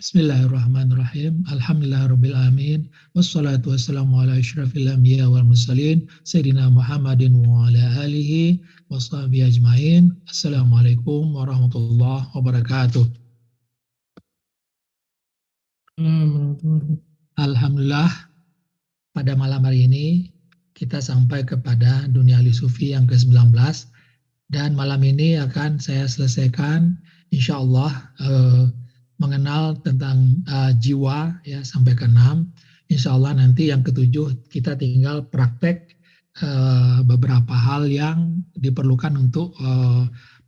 Bismillahirrahmanirrahim. Alhamdulillahirrabbilalamin. Wassalatu wassalamu ala asyrafil anbiya wal mursalin Sayyidina Muhammadin wa ala alihi wa sahbihi ajma'in. Assalamualaikum warahmatullahi wabarakatuh. Alhamdulillah, pada malam hari ini kita sampai kepada dunia ahli sufi yang ke-19, dan malam ini akan saya selesaikan insyaallah mengenal tentang jiwa ya sampai ke-6. Insyaallah nanti yang ke-7 kita tinggal praktek beberapa hal yang diperlukan untuk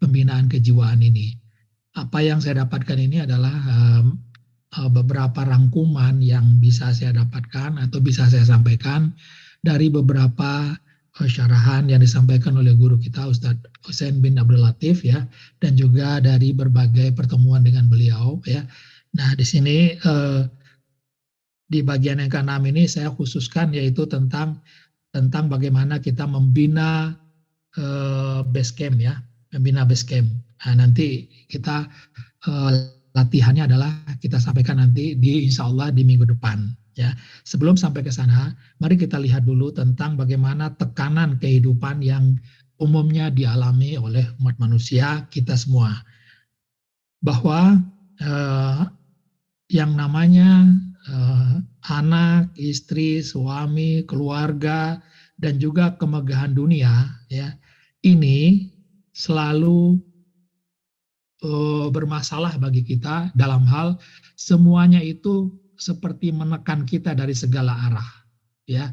pembinaan kejiwaan ini. Apa yang saya dapatkan ini adalah beberapa rangkuman yang bisa saya dapatkan atau bisa saya sampaikan dari beberapa syarahan yang disampaikan oleh guru kita Ustadz Husain bin Abdul Latif ya, dan juga dari berbagai pertemuan dengan beliau ya. Nah di sini di bagian yang ke-6 ini saya khususkan yaitu tentang bagaimana kita membina base camp ya, membina base camp. Nah, nanti kita latihannya adalah kita sampaikan nanti di insyaallah di minggu depan. Ya, sebelum sampai ke sana, mari kita lihat dulu tentang bagaimana tekanan kehidupan yang umumnya dialami oleh umat manusia kita semua. Bahwa yang namanya anak, istri, suami, keluarga, dan juga kemegahan dunia, ya, ini selalu bermasalah bagi kita dalam hal semuanya itu seperti menekan kita dari segala arah, ya.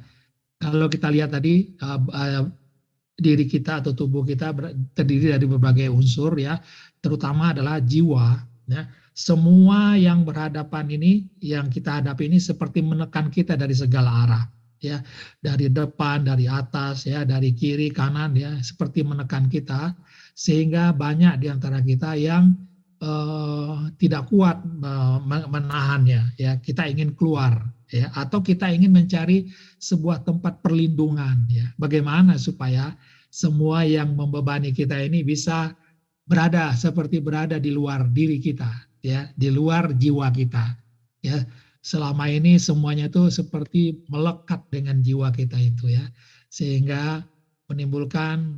Kalau kita lihat tadi diri kita atau tubuh kita terdiri dari berbagai unsur ya, terutama adalah jiwa, ya. Semua yang berhadapan ini, yang kita hadapi ini seperti menekan kita dari segala arah, ya. Dari depan, dari atas, ya, dari kiri, kanan, ya, seperti menekan kita, sehingga banyak di antara kita yang tidak kuat menahannya, ya. Kita ingin keluar, ya, atau kita ingin mencari sebuah tempat perlindungan, ya. Bagaimana supaya semua yang membebani kita ini bisa seperti berada di luar diri kita, ya, di luar jiwa kita, ya. Selama ini semuanya itu seperti melekat dengan jiwa kita itu, ya, sehingga menimbulkan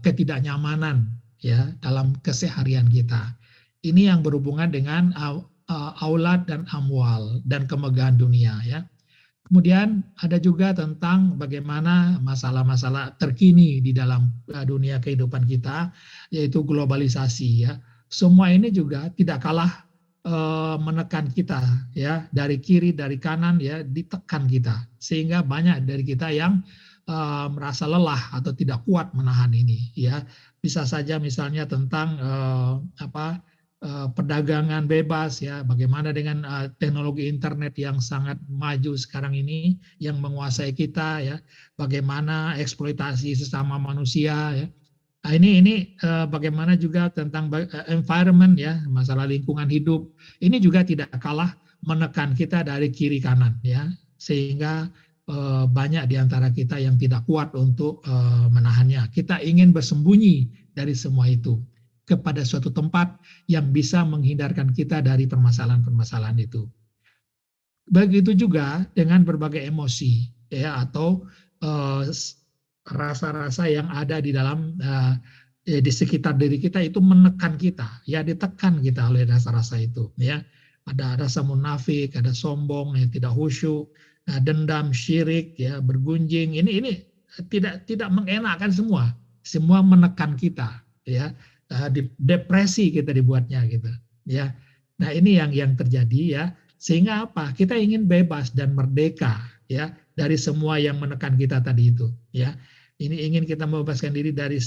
ketidaknyamanan ya dalam keseharian kita. Ini yang berhubungan dengan aulad dan amwal dan kemegahan dunia ya. Kemudian ada juga tentang bagaimana masalah-masalah terkini di dalam dunia kehidupan kita, yaitu globalisasi ya. Semua ini juga tidak kalah menekan kita ya, dari kiri dari kanan ya, ditekan kita, sehingga banyak dari kita yang merasa lelah atau tidak kuat menahan ini ya. Bisa saja misalnya tentang perdagangan bebas ya, bagaimana dengan teknologi internet yang sangat maju sekarang ini yang menguasai kita ya, bagaimana eksploitasi sesama manusia ya. Nah, ini bagaimana juga tentang environment ya, masalah lingkungan hidup. Ini juga tidak kalah menekan kita dari kiri kanan ya, sehingga banyak di antara kita yang tidak kuat untuk menahannya. Kita ingin bersembunyi dari semua itu kepada suatu tempat yang bisa menghindarkan kita dari permasalahan-permasalahan itu. Begitu juga dengan berbagai emosi ya, atau rasa-rasa yang ada di dalam di sekitar diri kita itu menekan kita, ya, ditekan kita oleh rasa-rasa itu ya. Ada rasa munafik, ada sombong, ya, tidak khusyuk, dendam, syirik, ya, bergunjing. Ini tidak mengenakkan semua menekan kita, ya. Depresi kita dibuatnya gitu, ya. Nah ini yang terjadi ya, sehingga apa? Kita ingin bebas dan merdeka, ya, dari semua yang menekan kita tadi itu, ya. Ini ingin kita membebaskan diri dari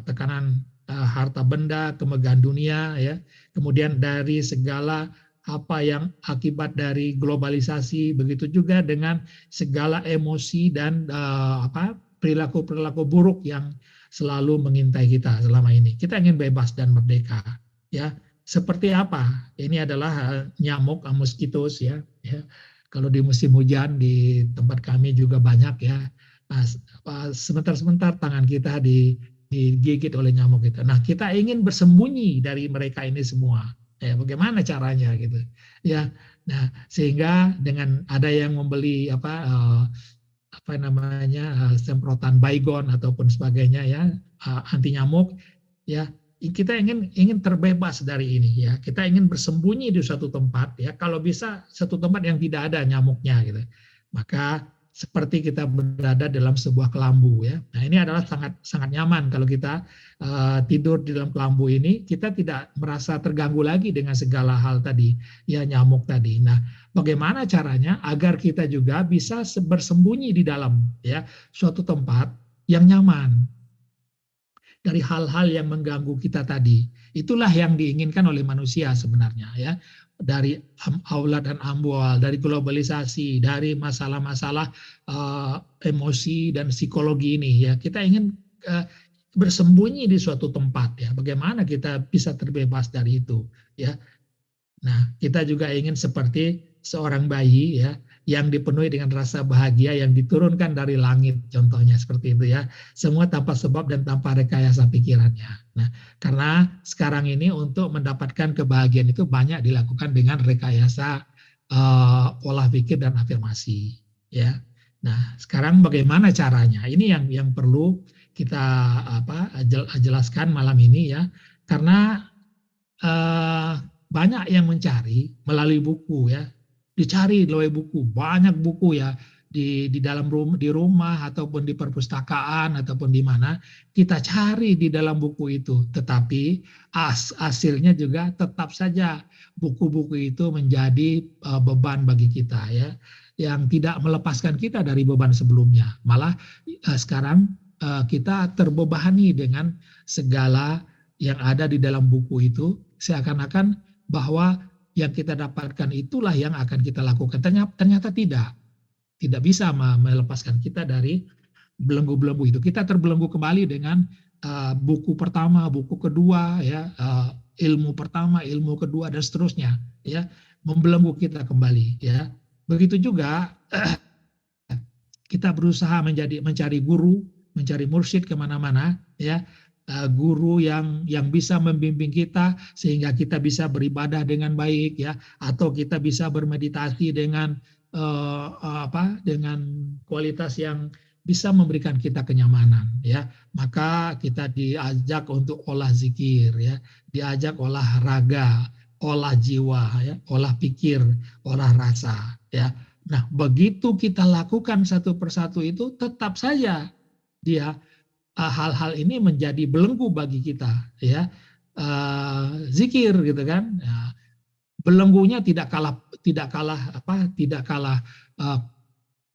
tekanan harta benda, kemegahan dunia, ya. Kemudian dari segala apa yang akibat dari globalisasi, begitu juga dengan segala emosi dan perilaku-perilaku buruk yang selalu mengintai kita selama ini. Kita ingin bebas dan merdeka, ya. Seperti apa? Ini adalah nyamuk, mosquitos, ya. Kalau di musim hujan di tempat kami juga banyak ya. Nah, sebentar-sebentar tangan kita digigit oleh nyamuk itu. Nah, kita ingin bersembunyi dari mereka ini semua, Ya, bagaimana caranya gitu. Ya. Nah, sehingga dengan ada yang membeli apa namanya semprotan Baygon ataupun sebagainya ya, anti nyamuk ya, kita ingin terbebas dari ini ya, kita ingin bersembunyi di suatu tempat ya, kalau bisa satu tempat yang tidak ada nyamuknya gitu, maka seperti kita berada dalam sebuah kelambu ya. Nah, ini adalah sangat sangat nyaman kalau kita tidur di dalam kelambu ini, kita tidak merasa terganggu lagi dengan segala hal tadi ya, nyamuk tadi. Nah, bagaimana caranya agar kita juga bisa bersembunyi di dalam ya suatu tempat yang nyaman dari hal-hal yang mengganggu kita tadi. Itulah yang diinginkan oleh manusia sebenarnya ya. Dari aula dan amwal, dari globalisasi, dari masalah-masalah emosi dan psikologi ini ya. Kita ingin bersembunyi di suatu tempat ya. Bagaimana kita bisa terbebas dari itu ya. Nah, kita juga ingin seperti seorang bayi ya, yang dipenuhi dengan rasa bahagia yang diturunkan dari langit, contohnya seperti itu ya. Semua tanpa sebab dan tanpa rekayasa pikirannya. Nah, karena sekarang ini untuk mendapatkan kebahagiaan itu banyak dilakukan dengan rekayasa pola pikir dan afirmasi ya. Nah, sekarang bagaimana caranya? Ini yang perlu kita jelaskan malam ini ya. Karena banyak yang mencari melalui buku ya, dicari melalui buku, banyak buku ya di dalam di rumah ataupun di perpustakaan ataupun di mana kita cari di dalam buku itu, tetapi hasilnya juga tetap saja buku-buku itu menjadi beban bagi kita ya, yang tidak melepaskan kita dari beban sebelumnya, malah sekarang kita terbebani dengan segala yang ada di dalam buku itu, seakan-akan bahwa yang kita dapatkan itulah yang akan kita lakukan. Ternyata tidak bisa melepaskan kita dari belenggu-belenggu itu. Kita terbelenggu kembali dengan buku pertama, buku kedua, ya, ilmu pertama, ilmu kedua dan seterusnya, ya, membelenggu kita kembali, ya. Begitu juga kita berusaha mencari guru, mencari mursyid kemana-mana, ya. Guru yang bisa membimbing kita sehingga kita bisa beribadah dengan baik ya, atau kita bisa bermeditasi dengan dengan kualitas yang bisa memberikan kita kenyamanan ya. Maka kita diajak untuk olah zikir ya, diajak olah raga, olah jiwa ya, olah pikir, olah rasa ya. Nah, begitu kita lakukan satu persatu itu, tetap saja dia hal-hal ini menjadi belenggu bagi kita ya. Zikir gitu kan ya, belenggunya tidak kalah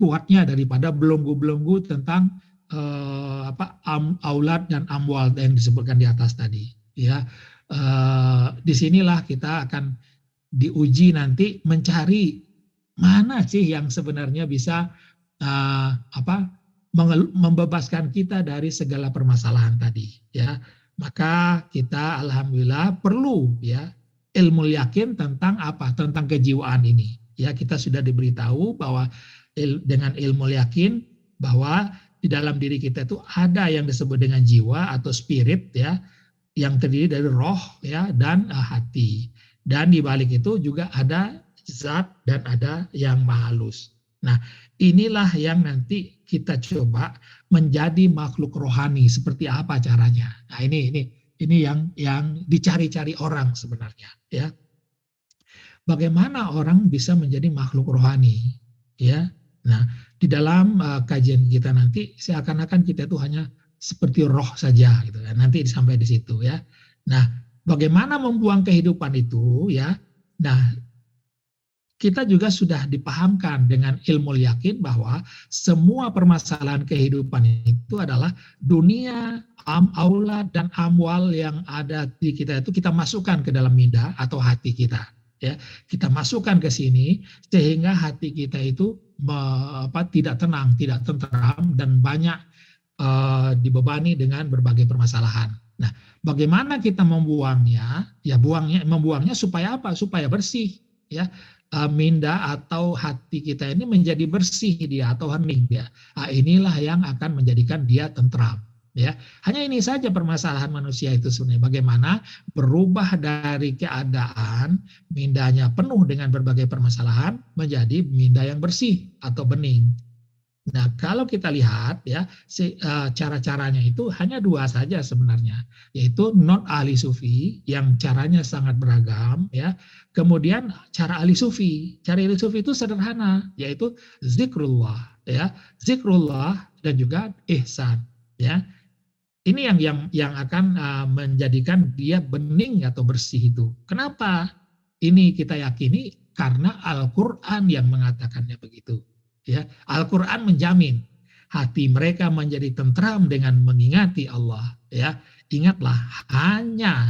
kuatnya daripada belenggu-belenggu tentang aulad dan amwal yang disebutkan di atas tadi ya. Disinilah kita akan diuji nanti mencari mana sih yang sebenarnya bisa membebaskan kita dari segala permasalahan tadi ya. Maka kita alhamdulillah perlu ya ilmu yakin tentang tentang kejiwaan ini ya. Kita sudah diberitahu bahwa dengan ilmu yakin bahwa di dalam diri kita itu ada yang disebut dengan jiwa atau spirit ya, yang terdiri dari roh ya dan hati, dan di balik itu juga ada zat dan ada yang maha halus. Nah, inilah yang nanti kita coba menjadi makhluk rohani. Seperti apa caranya? Nah, ini yang dicari-cari orang sebenarnya ya. Bagaimana orang bisa menjadi makhluk rohani ya? Nah, di dalam kajian kita nanti seakan-akan kita itu hanya seperti roh saja gitu kan. Nanti sampai di situ ya. Nah, bagaimana membuang kehidupan itu ya? Nah, kita juga sudah dipahamkan dengan ilmu yakin bahwa semua permasalahan kehidupan itu adalah dunia, aulad dan amwal yang ada di kita itu kita masukkan ke dalam minda atau hati kita. Ya, kita masukkan ke sini sehingga hati kita itu tidak tenang, tidak tentram dan banyak dibebani dengan berbagai permasalahan. Nah, bagaimana kita membuangnya? Ya, membuangnya supaya apa? Supaya bersih, ya. Minda atau hati kita ini menjadi bersih dia atau hening dia. Nah, inilah yang akan menjadikan dia tentram. Ya, hanya ini saja permasalahan manusia itu sebenarnya, bagaimana berubah dari keadaan mindanya penuh dengan berbagai permasalahan menjadi minda yang bersih atau bening. Nah, kalau kita lihat ya, cara-caranya itu hanya dua saja sebenarnya, yaitu non ahli sufi yang caranya sangat beragam ya. Kemudian cara ahli sufi. Cara ahli sufi itu sederhana, yaitu zikrullah ya, zikrullah dan juga ihsan ya. Ini yang akan menjadikan dia bening atau bersih itu. Kenapa? Ini kita yakini karena Al-Qur'an yang mengatakannya begitu. Ya, Al-Qur'an menjamin hati mereka menjadi tentram dengan mengingati Allah. Ya, ingatlah hanya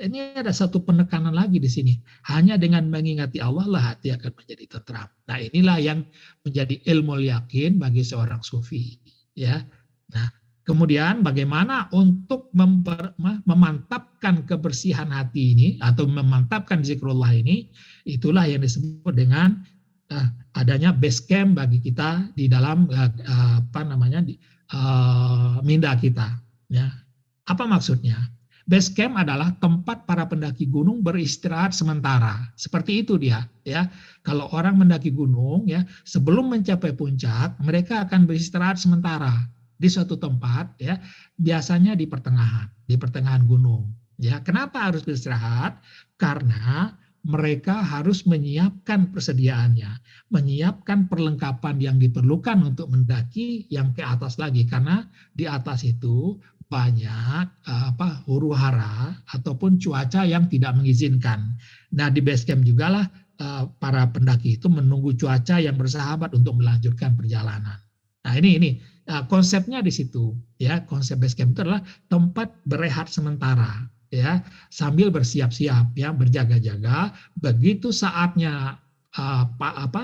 ini ada satu penekanan lagi di sini. Hanya dengan mengingati Allah lah hati akan menjadi tentram. Nah, inilah yang menjadi ilmu yakin bagi seorang sufi. Ya, nah. Kemudian bagaimana untuk memantapkan kebersihan hati ini atau memantapkan zikrullah ini, itulah yang disebut dengan adanya base camp bagi kita di dalam minda kita. Ya. Apa maksudnya? Base camp adalah tempat para pendaki gunung beristirahat sementara. Seperti itu dia, ya. Kalau orang mendaki gunung, ya, sebelum mencapai puncak, mereka akan beristirahat sementara di suatu tempat, ya, biasanya di pertengahan gunung. Ya, kenapa harus beristirahat? Karena mereka harus menyiapkan persediaannya, menyiapkan perlengkapan yang diperlukan untuk mendaki yang ke atas lagi, karena di atas itu banyak huru-hara ataupun cuaca yang tidak mengizinkan. Nah, di base camp juga lah para pendaki itu menunggu cuaca yang bersahabat untuk melanjutkan perjalanan. Nah, ini konsepnya di situ, ya. Konsep base camp itu adalah tempat berehat sementara, ya, sambil bersiap-siap, ya, berjaga-jaga. Begitu saatnya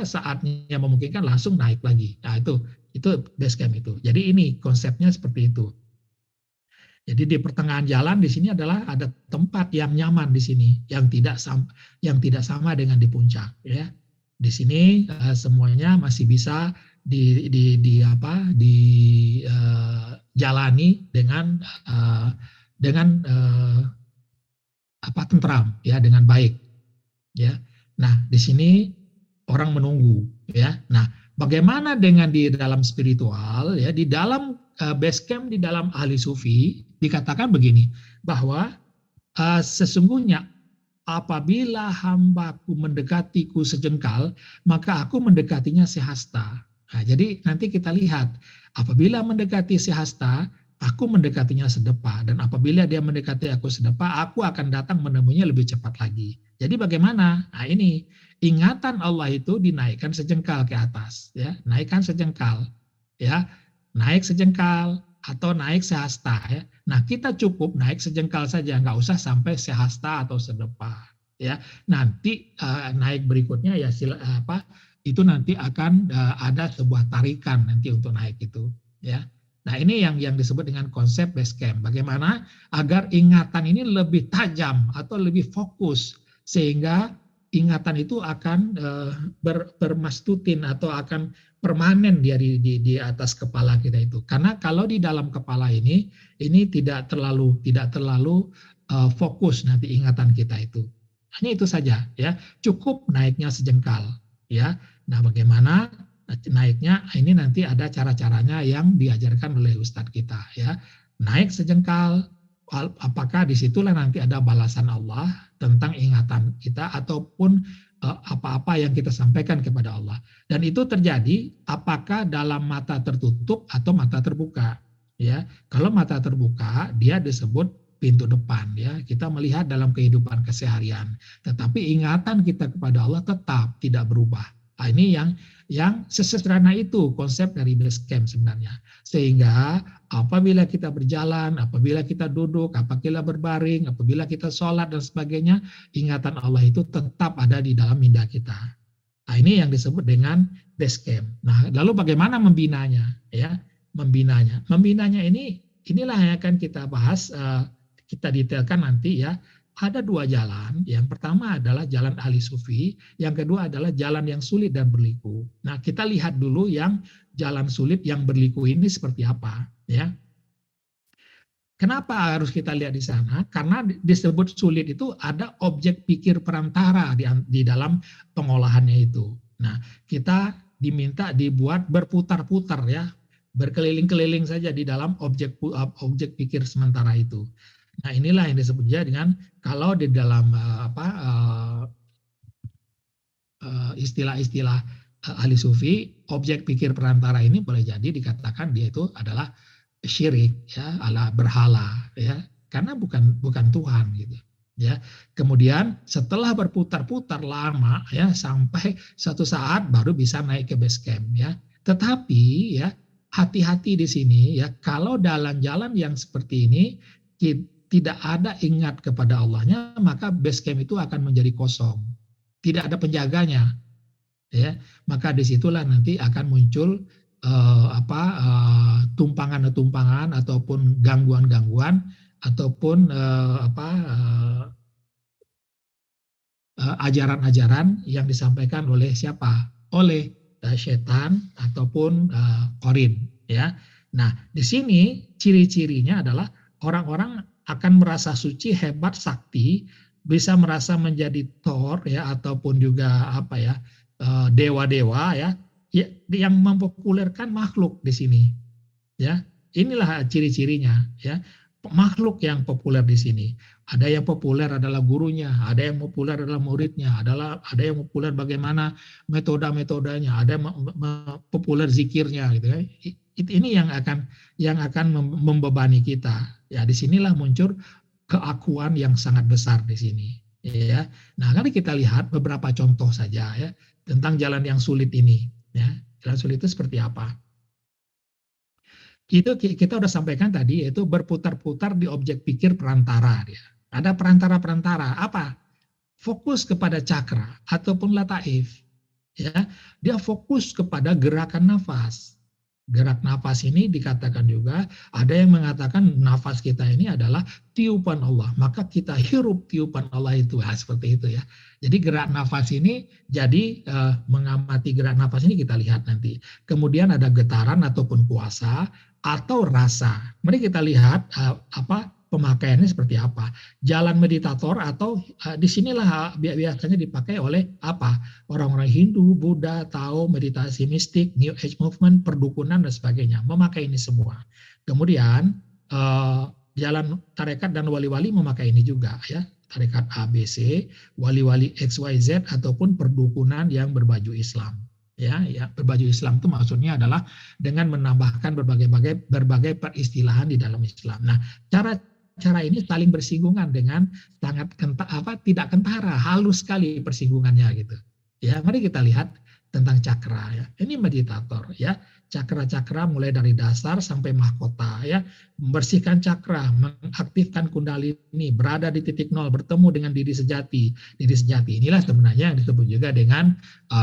saatnya memungkinkan langsung naik lagi. Nah, itu base camp itu. Jadi ini konsepnya seperti itu. Jadi di pertengahan jalan di sini adalah ada tempat yang nyaman di sini, yang tidak sama dengan di puncak, ya. Di sini semuanya masih bisa dijalani dengan tentram, ya, dengan baik, ya. Nah, di sini orang menunggu, ya. Nah, bagaimana dengan di dalam spiritual, ya, di dalam base camp, di dalam ahli sufi dikatakan begini, bahwa sesungguhnya apabila hambaku mendekatiku sejengkal, maka aku mendekatinya sehasta. Nah, jadi nanti kita lihat, apabila mendekati sehasta, aku mendekatinya sedepa, dan apabila dia mendekati aku sedepa, aku akan datang menemuinya lebih cepat lagi. Jadi bagaimana? Nah, ini ingatan Allah itu dinaikkan sejengkal ke atas, ya, naikkan sejengkal, ya, naik sejengkal atau naik sehasta, ya. Nah, kita cukup naik sejengkal saja, nggak usah sampai sehasta atau sedepa, ya. Nanti naik berikutnya ya itu nanti akan ada sebuah tarikan nanti untuk naik itu, ya. Nah, ini yang disebut dengan konsep base camp. Bagaimana agar ingatan ini lebih tajam atau lebih fokus sehingga ingatan itu akan bermastutin atau akan permanen dia di atas kepala kita itu. Karena kalau di dalam kepala ini tidak terlalu fokus nanti ingatan kita itu. Hanya itu saja, ya. Cukup naiknya sejengkal, ya. Nah, bagaimana naiknya ini nanti ada cara-caranya yang diajarkan oleh ustadz kita, ya. Naik sejengkal, apakah disitulah nanti ada balasan Allah tentang ingatan kita ataupun apa-apa yang kita sampaikan kepada Allah. Dan itu terjadi apakah dalam mata tertutup atau mata terbuka, ya. Kalau mata terbuka dia disebut pintu depan, ya. Kita melihat dalam kehidupan keseharian, tetapi ingatan kita kepada Allah tetap tidak berubah. Nah, ini yang sesederhana itu konsep dari base camp sebenarnya. Sehingga apabila kita berjalan, apabila kita duduk, apabila berbaring, apabila kita sholat dan sebagainya, ingatan Allah itu tetap ada di dalam minda kita. Nah, ini yang disebut dengan base camp. Nah, lalu bagaimana membinanya, ya? Membinanya inilah yang akan kita bahas, kita detailkan nanti, ya. Ada dua jalan. Yang pertama adalah jalan ahli sufi, yang kedua adalah jalan yang sulit dan berliku. Nah, kita lihat dulu yang jalan sulit yang berliku ini seperti apa, ya. Kenapa harus kita lihat di sana? Karena disebut sulit itu ada objek pikir perantara di dalam pengolahannya itu. Nah, kita diminta dibuat berputar-putar ya, berkeliling-keliling saja di dalam objek pikir sementara itu. Nah, inilah yang disebut dengan kalau di dalam istilah-istilah ahli sufi, objek pikir perantara ini boleh jadi dikatakan dia itu adalah syirik, ya, ala berhala, ya, karena bukan Tuhan gitu. Ya, kemudian setelah berputar-putar lama ya sampai suatu saat baru bisa naik ke base camp ya. Tetapi ya hati-hati di sini ya, kalau jalan-jalan yang seperti ini tidak ada ingat kepada Allahnya, maka base camp itu akan menjadi kosong. Tidak ada penjaganya, ya. Maka disitulah nanti akan muncul tumpangan-tumpangan ataupun gangguan-gangguan ataupun ajaran-ajaran yang disampaikan oleh siapa? Oleh setan ataupun korin, ya. Nah, di sini ciri-cirinya adalah orang-orang akan merasa suci, hebat, sakti, bisa merasa menjadi Thor ya ataupun juga dewa-dewa ya, yang mempopulerkan makhluk di sini, ya. Inilah ciri-cirinya, ya. Makhluk yang populer di sini. Ada yang populer adalah gurunya, ada yang populer adalah muridnya, ada yang populer bagaimana metodenya, ada yang populer zikirnya gitu ya. Ini yang akan membebani kita. Ya, disinilah muncul keakuan yang sangat besar di sini, ya. Nah, mari kita lihat beberapa contoh saja ya tentang jalan yang sulit ini, ya. Jalan sulit itu seperti apa? Itu kita udah sampaikan tadi, yaitu berputar-putar di objek pikir perantara. Ya. Ada perantara-perantara apa? Fokus kepada cakra ataupun lataif. Ya, dia fokus kepada gerakan nafas. Gerak nafas ini dikatakan juga, ada yang mengatakan nafas kita ini adalah tiupan Allah. Maka kita hirup tiupan Allah itu, seperti itu ya. Jadi gerak nafas ini, jadi mengamati gerak nafas ini kita lihat nanti. Kemudian ada getaran ataupun puasa atau rasa. Mari kita lihat pemakaiannya seperti apa. Jalan meditator atau disinilah biasanya dipakai oleh orang-orang Hindu, Buddha, Tao, meditasi mistik, New Age movement, perdukunan dan sebagainya. Memakai ini semua. Kemudian jalan tarekat dan wali-wali memakai ini juga ya. Tarekat ABC, wali-wali XYZ ataupun perdukunan yang berbaju Islam. Ya, berbaju Islam itu maksudnya adalah dengan menambahkan berbagai peristilahan di dalam Islam. Nah, cara ini saling bersinggungan dengan sangat tidak kentara, halus sekali persinggungannya gitu. Ya, mari kita lihat tentang cakra ya. Ini meditator ya. Cakra-cakra mulai dari dasar sampai mahkota ya. Membersihkan cakra, mengaktifkan kundalini, berada di titik nol, bertemu dengan diri sejati. Diri sejati inilah sebenarnya yang disebut juga dengan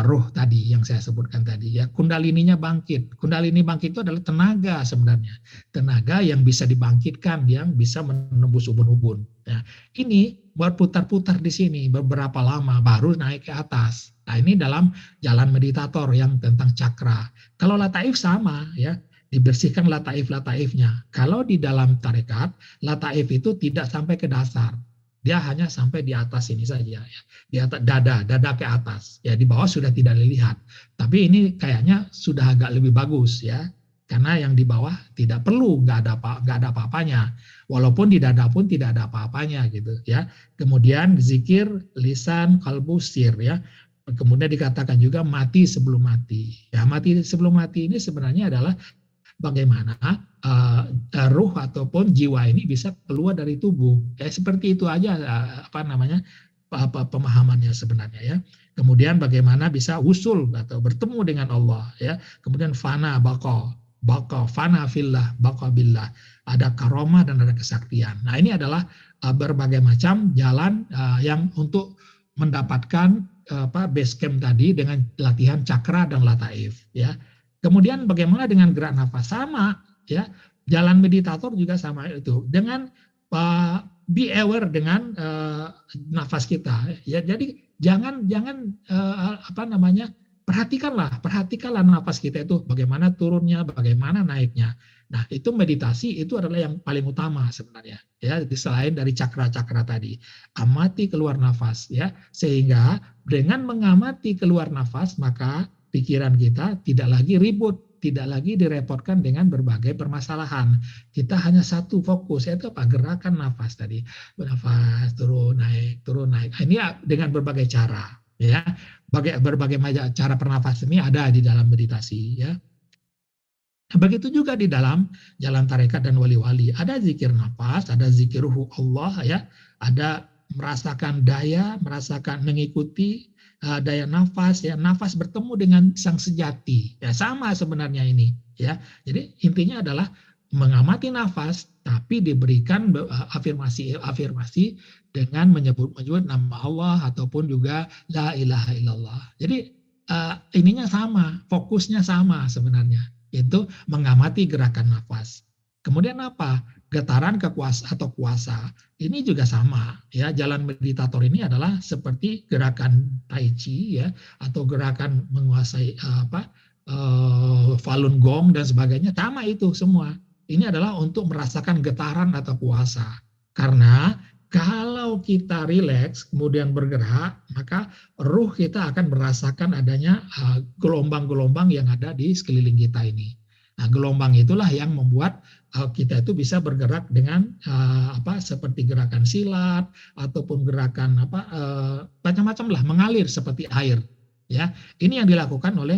ruh tadi yang saya sebutkan tadi ya. Kundalininya bangkit. Kundalini bangkit itu adalah tenaga sebenarnya. Tenaga yang bisa dibangkitkan, yang bisa menembus ubun-ubun. Nah, ini buat putar-putar di sini beberapa lama baru naik ke atas. Nah, ini dalam jalan meditator yang tentang cakra. Kalau lataif sama ya, dibersihkan lataif-lataifnya. Kalau di dalam tarekat, lataif itu tidak sampai ke dasar. Dia hanya sampai di atas ini saja ya. Di atas dada ke atas. Ya, di bawah sudah tidak dilihat. Tapi ini kayaknya sudah agak lebih bagus ya. Karena yang di bawah tidak perlu, nggak ada apa-apanya. Walaupun di dada pun tidak ada apa-apanya gitu ya. Kemudian zikir, lisan, kalbu, sir ya. Kemudian dikatakan juga mati sebelum mati. Ya, mati sebelum mati ini sebenarnya adalah bagaimana ruh ataupun jiwa ini bisa keluar dari tubuh. Ya, seperti itu aja pemahamannya sebenarnya ya. Kemudian bagaimana bisa usul atau bertemu dengan Allah ya. Kemudian fana baqa fana fillah baqa billah. Ada karomah dan ada kesaktian. Nah, ini adalah berbagai macam jalan yang untuk mendapatkan base camp tadi dengan latihan cakra dan lataif ya. Kemudian bagaimana dengan gerak nafas sama ya. Jalan meditator juga sama itu. Dengan be aware dengan nafas kita ya. Jadi jangan perhatikanlah nafas kita itu bagaimana turunnya, bagaimana naiknya. Nah, itu meditasi itu adalah yang paling utama sebenarnya, ya, selain dari cakra-cakra tadi. Amati keluar nafas, ya, sehingga dengan mengamati keluar nafas maka pikiran kita tidak lagi ribut, tidak lagi direpotkan dengan berbagai permasalahan. Kita hanya satu fokus, yaitu apa? Gerakan nafas tadi. Bernafas, turun, naik, turun, naik. Ini dengan berbagai cara, ya. Berbagai macam cara pernafasan ini ada di dalam meditasi, ya. Begitu juga di dalam jalan tarekat dan wali-wali. Ada zikir nafas, ada zikir ruh Allah, ya, ada merasakan daya, merasakan mengikuti daya nafas, ya, nafas bertemu dengan sang sejati, ya, sama sebenarnya ini, ya. Jadi intinya adalah mengamati nafas, tapi diberikan afirmasi dengan menyebut nama Allah ataupun juga la ilaha illallah. Jadi ininya sama, fokusnya sama sebenarnya. Itu mengamati gerakan nafas. Kemudian apa? Getaran atau kuasa. Ini juga sama, ya. Jalan meditator ini adalah seperti gerakan tai chi, ya, atau gerakan menguasai Falun Gong dan sebagainya. Sama itu semua. Ini adalah untuk merasakan getaran atau kuasa. Karena kalau kita rileks kemudian bergerak, maka ruh kita akan merasakan adanya gelombang-gelombang yang ada di sekeliling kita ini. Nah, gelombang itulah yang membuat kita itu bisa bergerak dengan seperti gerakan silat ataupun gerakan macam-macam lah, mengalir seperti air. Ya, ini yang dilakukan oleh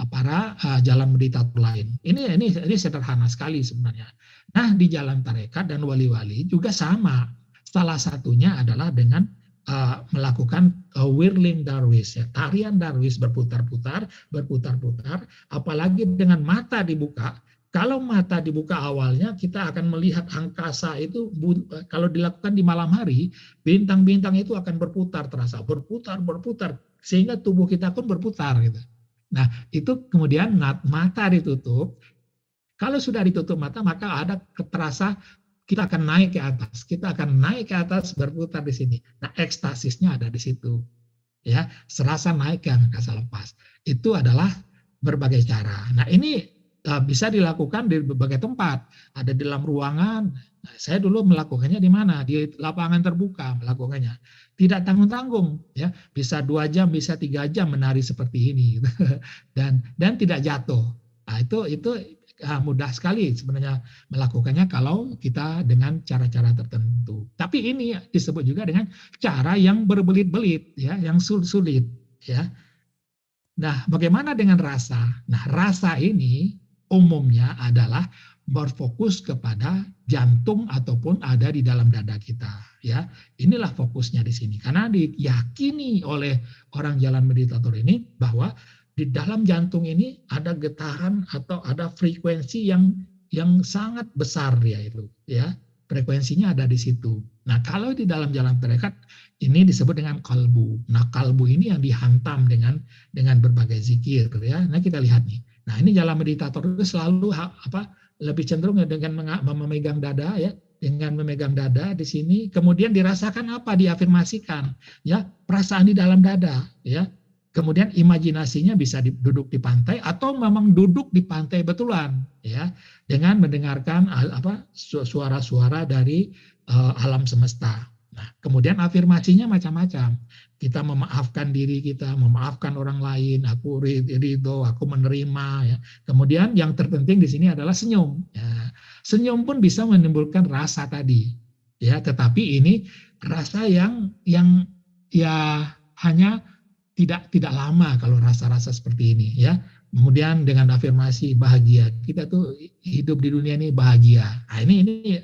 para jalan meditator lain. Ini sederhana sekali sebenarnya. Nah, di jalan tarekat dan wali-wali juga sama. Salah satunya adalah dengan melakukan whirling darwish, ya, tarian darwish berputar-putar, apalagi dengan mata dibuka. Kalau mata dibuka awalnya kita akan melihat angkasa itu, kalau dilakukan di malam hari, bintang-bintang itu akan berputar, terasa berputar, sehingga tubuh kita pun berputar gitu. Nah, itu kemudian mata ditutup. Kalau sudah ditutup mata, maka ada terasa kita akan naik ke atas, berputar di sini. Nah, ekstasisnya ada di situ, ya, serasa naik ke angkasa lepas. Itu adalah berbagai cara. Nah, ini bisa dilakukan di berbagai tempat. Ada di dalam ruangan. Nah, saya dulu melakukannya di mana? Di lapangan terbuka melakukannya. Tidak tanggung-tanggung, ya. Bisa 2 jam, bisa 3 jam menari seperti ini, dan tidak jatuh. Nah, itu mudah sekali sebenarnya melakukannya kalau kita dengan cara-cara tertentu. Tapi ini disebut juga dengan cara yang berbelit-belit, ya, yang sulit, ya. Nah, bagaimana dengan rasa? Nah, rasa ini umumnya adalah berfokus kepada jantung ataupun ada di dalam dada kita, ya. Inilah fokusnya di sini. Karena diyakini oleh orang jalan meditator ini bahwa di dalam jantung ini ada getaran atau ada frekuensi yang sangat besar, ya, itu, ya. Frekuensinya ada di situ. Nah, kalau di dalam jalan tarekat ini disebut dengan kalbu. Nah, kalbu ini yang dihantam dengan berbagai zikir, ya. Nah, kita lihat nih. Nah, ini jalan meditator itu selalu lebih cenderung dengan memegang dada, ya, dengan memegang dada di sini, kemudian dirasakan apa? Diafirmasikan, ya, perasaan di dalam dada, ya. Kemudian imajinasinya bisa duduk di pantai atau memang duduk di pantai betulan, ya, dengan mendengarkan suara-suara dari alam semesta. Nah, kemudian afirmasinya macam-macam. Kita memaafkan diri kita, memaafkan orang lain, aku ridho, aku menerima, ya. Kemudian yang terpenting di sini adalah senyum. Ya. Senyum pun bisa menimbulkan rasa tadi, ya. Tetapi ini rasa yang ya hanya tidak lama kalau rasa-rasa seperti ini, ya. Kemudian dengan afirmasi bahagia, kita tuh hidup di dunia ini bahagia. Nah, ini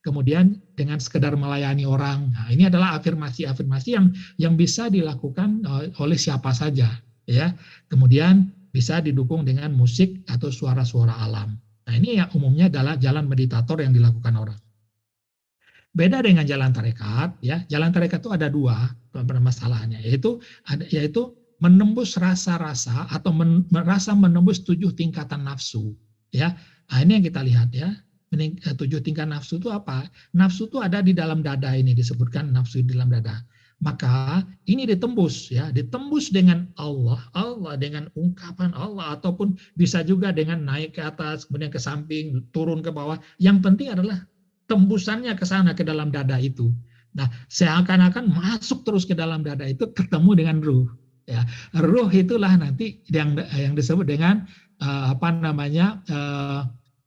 kemudian dengan sekedar melayani orang. Nah, ini adalah afirmasi-afirmasi yang bisa dilakukan oleh siapa saja, ya. Kemudian bisa didukung dengan musik atau suara-suara alam. Nah, ini yang umumnya adalah jalan meditator yang dilakukan orang. Beda dengan jalan tarekat, ya. Jalan tarekat itu ada 2 permasalahannya, yaitu menembus rasa-rasa atau merasa menembus 7 tingkatan nafsu, ya. Nah, ini yang kita lihat, ya. 7 tingkat nafsu itu apa? Nafsu itu ada di dalam dada, ini disebutkan nafsu di dalam dada. maka ini ditembus ya, ditembus dengan Allah dengan ungkapan Allah, ataupun bisa juga dengan naik ke atas, kemudian ke samping, turun ke bawah. Yang penting adalah tembusannya ke sana, ke dalam dada itu. Nah, seakan-akan masuk terus ke dalam dada itu, ketemu dengan ruh. Ya, ruh itulah nanti yang disebut dengan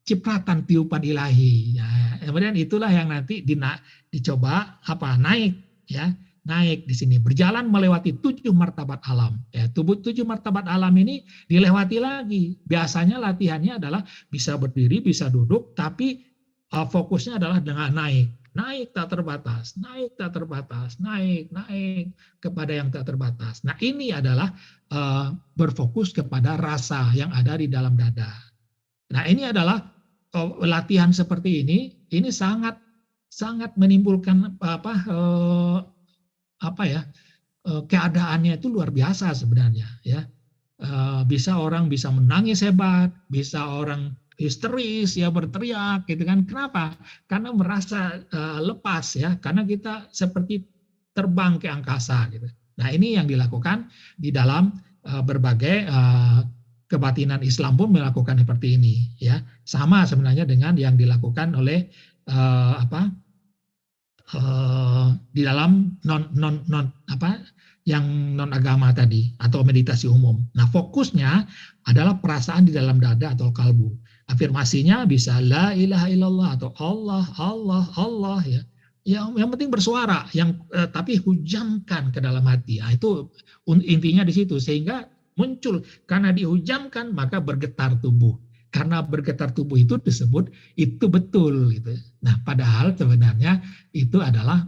cipratan tiupan ilahi. Ya, kemudian itulah yang nanti dicoba naik ya, naik di sini, berjalan melewati 7 martabat alam. Ya, 7 martabat alam ini dilewati lagi. Biasanya latihannya adalah bisa berdiri, bisa duduk, tapi fokusnya adalah dengan naik tak terbatas, naik tak terbatas, naik kepada yang tak terbatas. Nah, ini adalah berfokus kepada rasa yang ada di dalam dada. Nah, ini adalah latihan seperti ini sangat menimbulkan keadaannya itu luar biasa sebenarnya ya. Bisa orang bisa menangis hebat, bisa orang histeris ya, berteriak gitu kan. Kenapa? Karena merasa lepas ya, karena kita seperti terbang ke angkasa gitu. Nah, ini yang dilakukan di dalam berbagai kebatinan Islam pun melakukan seperti ini ya. Sama sebenarnya dengan yang dilakukan oleh di dalam yang non agama tadi atau meditasi umum. Nah, fokusnya adalah perasaan di dalam dada atau kalbu. Afirmasinya bisa la ilaha illallah atau Allah ya. Yang penting bersuara, tapi hujamkan ke dalam hati. Nah, itu intinya di situ, sehingga muncul karena dihujamkan maka bergetar tubuh. Karena bergetar tubuh itu disebut itu betul gitu. Nah, padahal sebenarnya itu adalah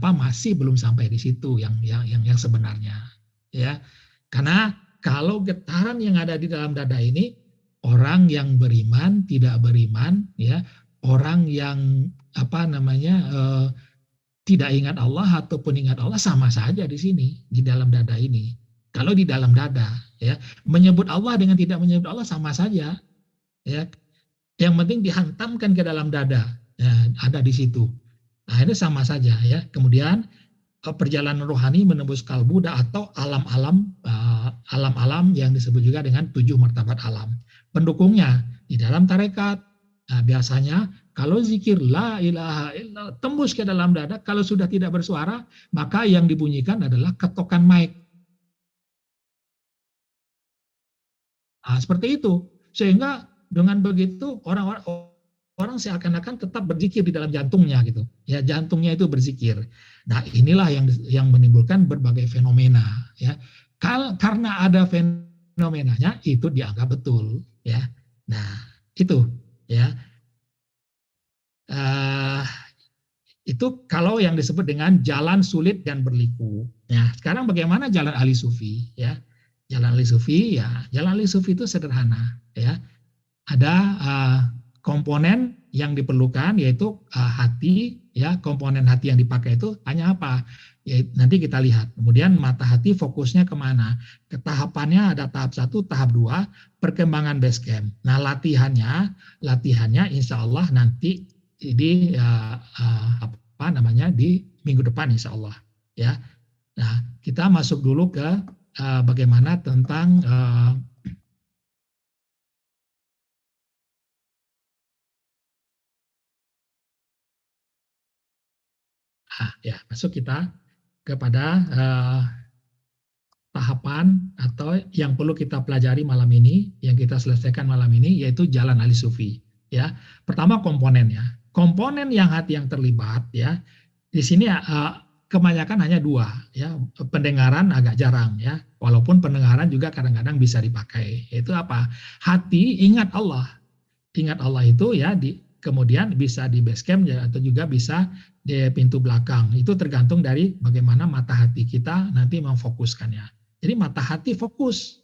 masih belum sampai di situ yang sebenarnya ya. Karena kalau getaran yang ada di dalam dada ini, orang yang beriman, tidak beriman ya, orang yang tidak ingat Allah ataupun ingat Allah sama saja di sini, di dalam dada ini. Kalau di dalam dada ya, menyebut Allah dengan tidak menyebut Allah sama saja ya. Yang penting dihantamkan ke dalam dada ya, ada di situ. Nah, ini sama saja ya. Kemudian perjalanan rohani menembus kalbu atau alam-alam yang disebut juga dengan 7 martabat alam. Pendukungnya di dalam tarekat, nah, biasanya kalau zikir la ilaha illallah tembus ke dalam dada, kalau sudah tidak bersuara maka yang dibunyikan adalah ketokan mic. Nah, seperti itu. Sehingga dengan begitu orang seakan-akan tetap berzikir di dalam jantungnya gitu. Ya, jantungnya itu berzikir. Nah, inilah yang menimbulkan berbagai fenomena ya. Karena ada fenomenanya itu dianggap betul ya. Nah, itu ya. Itu kalau yang disebut dengan jalan sulit dan berliku. Nah, sekarang bagaimana jalan ahli sufi ya? Jalan ahli sufi ya, jalan ahli sufi itu sederhana ya. Ada komponen yang diperlukan yaitu hati ya. Komponen hati yang dipakai itu hanya apa? Ya, nanti kita lihat. Kemudian mata hati fokusnya kemana? Ketahapannya ada tahap 1, tahap 2, perkembangan base camp. Nah, latihannya insya Allah nanti di minggu depan insya Allah ya. Nah, kita masuk dulu ke bagaimana tentang masuk kita kepada tahapan atau yang perlu kita pelajari malam ini, yang kita selesaikan malam ini, yaitu jalan ahli sufi ya. Pertama komponennya, komponen yang hati yang terlibat ya. Di sini kebanyakan hanya 2 ya. Pendengaran agak jarang ya, walaupun pendengaran juga kadang-kadang bisa dipakai. Itu apa? Hati ingat Allah itu ya, kemudian bisa di base camp ya, atau juga bisa di pintu belakang. Itu tergantung dari bagaimana mata hati kita nanti memfokuskannya. Jadi mata hati fokus.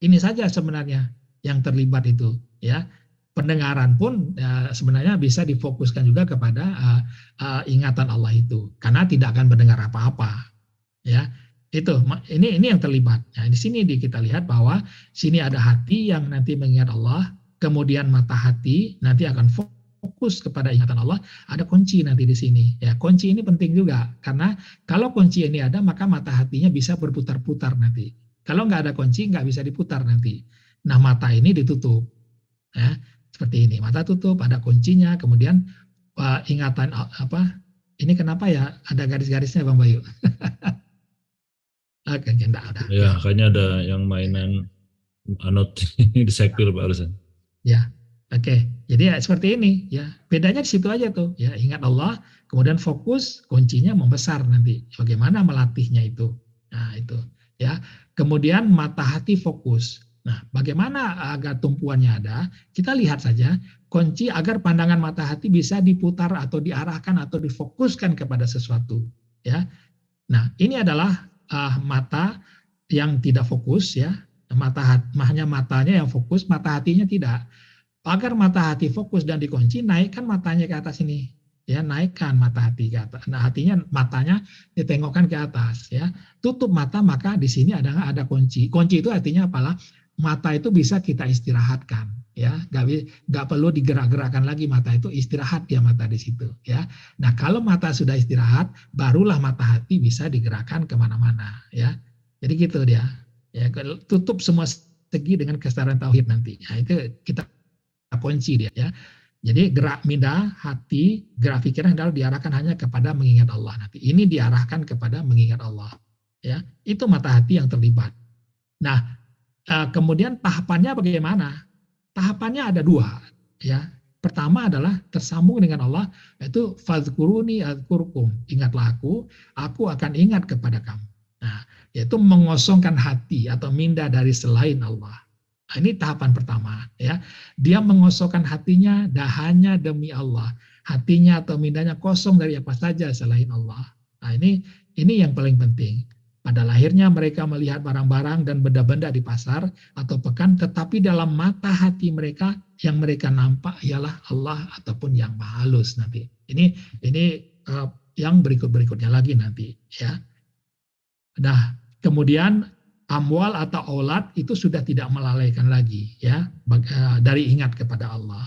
Ini saja sebenarnya yang terlibat itu ya. Pendengaran pun sebenarnya bisa difokuskan juga kepada ingatan Allah itu, karena tidak akan mendengar apa-apa ya. Ini yang terlibat. Nah, di sini kita lihat bahwa sini ada hati yang nanti mengingat Allah, kemudian mata hati nanti akan fokus fokus kepada ingatan Allah, ada kunci nanti di sini. Ya, kunci ini penting juga karena kalau kunci ini ada maka mata hatinya bisa berputar-putar nanti. Kalau nggak ada kunci nggak bisa diputar nanti. Nah mata ini ditutup, ya seperti ini. Mata tutup, ada kuncinya. Kemudian ingatan apa? Ini kenapa ya ada garis-garisnya Bang Bayu? Oke, enggak ada. Ya, kayaknya ada yang mainan anot di sektor Pak Alusan. Ya, oke. Jadi ya seperti ini ya. Bedanya di situ aja tuh. Ya, ingat Allah, kemudian fokus, kuncinya membesar nanti. Bagaimana melatihnya itu? Nah, itu ya. Kemudian mata hati fokus. Nah, bagaimana agar tumpuannya ada? Kita lihat saja kunci agar pandangan mata hati bisa diputar atau diarahkan atau difokuskan kepada sesuatu, ya. Nah, ini adalah mata yang tidak fokus ya. Hanya matanya yang fokus, mata hatinya tidak. Agar mata hati fokus dan dikunci, naikkan matanya ke atas ini. Ya, naikkan mata hati ke atas. Nah, matanya ditengokkan ke atas ya. Tutup mata maka di sini ada kunci. Kunci itu artinya apalah? Mata itu bisa kita istirahatkan ya. Nggak perlu digerak-gerakkan lagi, mata itu istirahat dia mata di situ ya. Nah, kalau mata sudah istirahat, barulah mata hati bisa digerakkan kemana-mana ya. Jadi gitu dia. Ya, tutup semua segi dengan kesadaran tauhid nanti. Nah, itu kita kunci dia ya. Jadi gerak minda hati, gerak pikiran adalah diarahkan hanya kepada mengingat Allah nanti. Ini diarahkan kepada mengingat Allah. Ya, itu mata hati yang terlibat. Nah, kemudian tahapannya bagaimana? Tahapannya ada dua, ya. Pertama adalah tersambung dengan Allah, yaitu fadzkuruni adzkurkum. Ingatlah aku akan ingat kepada kamu. Nah, yaitu mengosongkan hati atau minda dari selain Allah. Nah, ini tahapan pertama, ya. Dia mengosongkan hatinya hanya demi Allah. Hatinya atau mindanya kosong dari apa saja selain Allah. Nah, ini yang paling penting. Pada lahirnya mereka melihat barang-barang dan benda-benda di pasar atau pekan, tetapi dalam mata hati mereka yang mereka nampak ialah Allah ataupun yang maha halus nanti. Ini yang berikut-berikutnya lagi nanti, ya. Nah, kemudian amwal atau aulad itu sudah tidak melalaikan lagi, ya, dari ingat kepada Allah,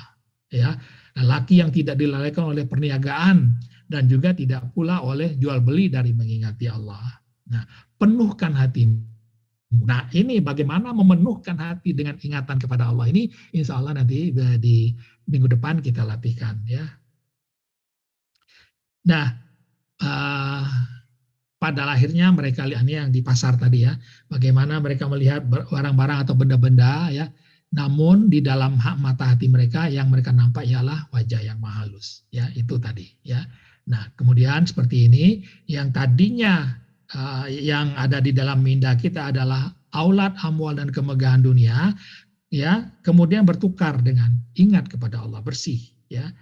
ya. Lelaki yang tidak dilalaikan oleh perniagaan dan juga tidak pula oleh jual beli dari mengingati Allah. Nah, penuhkan hatimu. Nah, ini bagaimana memenuhkan hati dengan ingatan kepada Allah ini, insya Allah nanti di minggu depan kita latihkan, ya. Nah, pada lahirnya mereka lihat yang di pasar tadi ya, bagaimana mereka melihat barang-barang atau benda-benda ya, namun di dalam mata hati mereka yang mereka nampak ialah wajah yang maha halus, ya itu tadi ya. Nah, kemudian seperti ini yang tadinya yang ada di dalam minda kita adalah aulad, amwal dan kemegahan dunia, ya, kemudian bertukar dengan ingat kepada Allah, bersih, ya,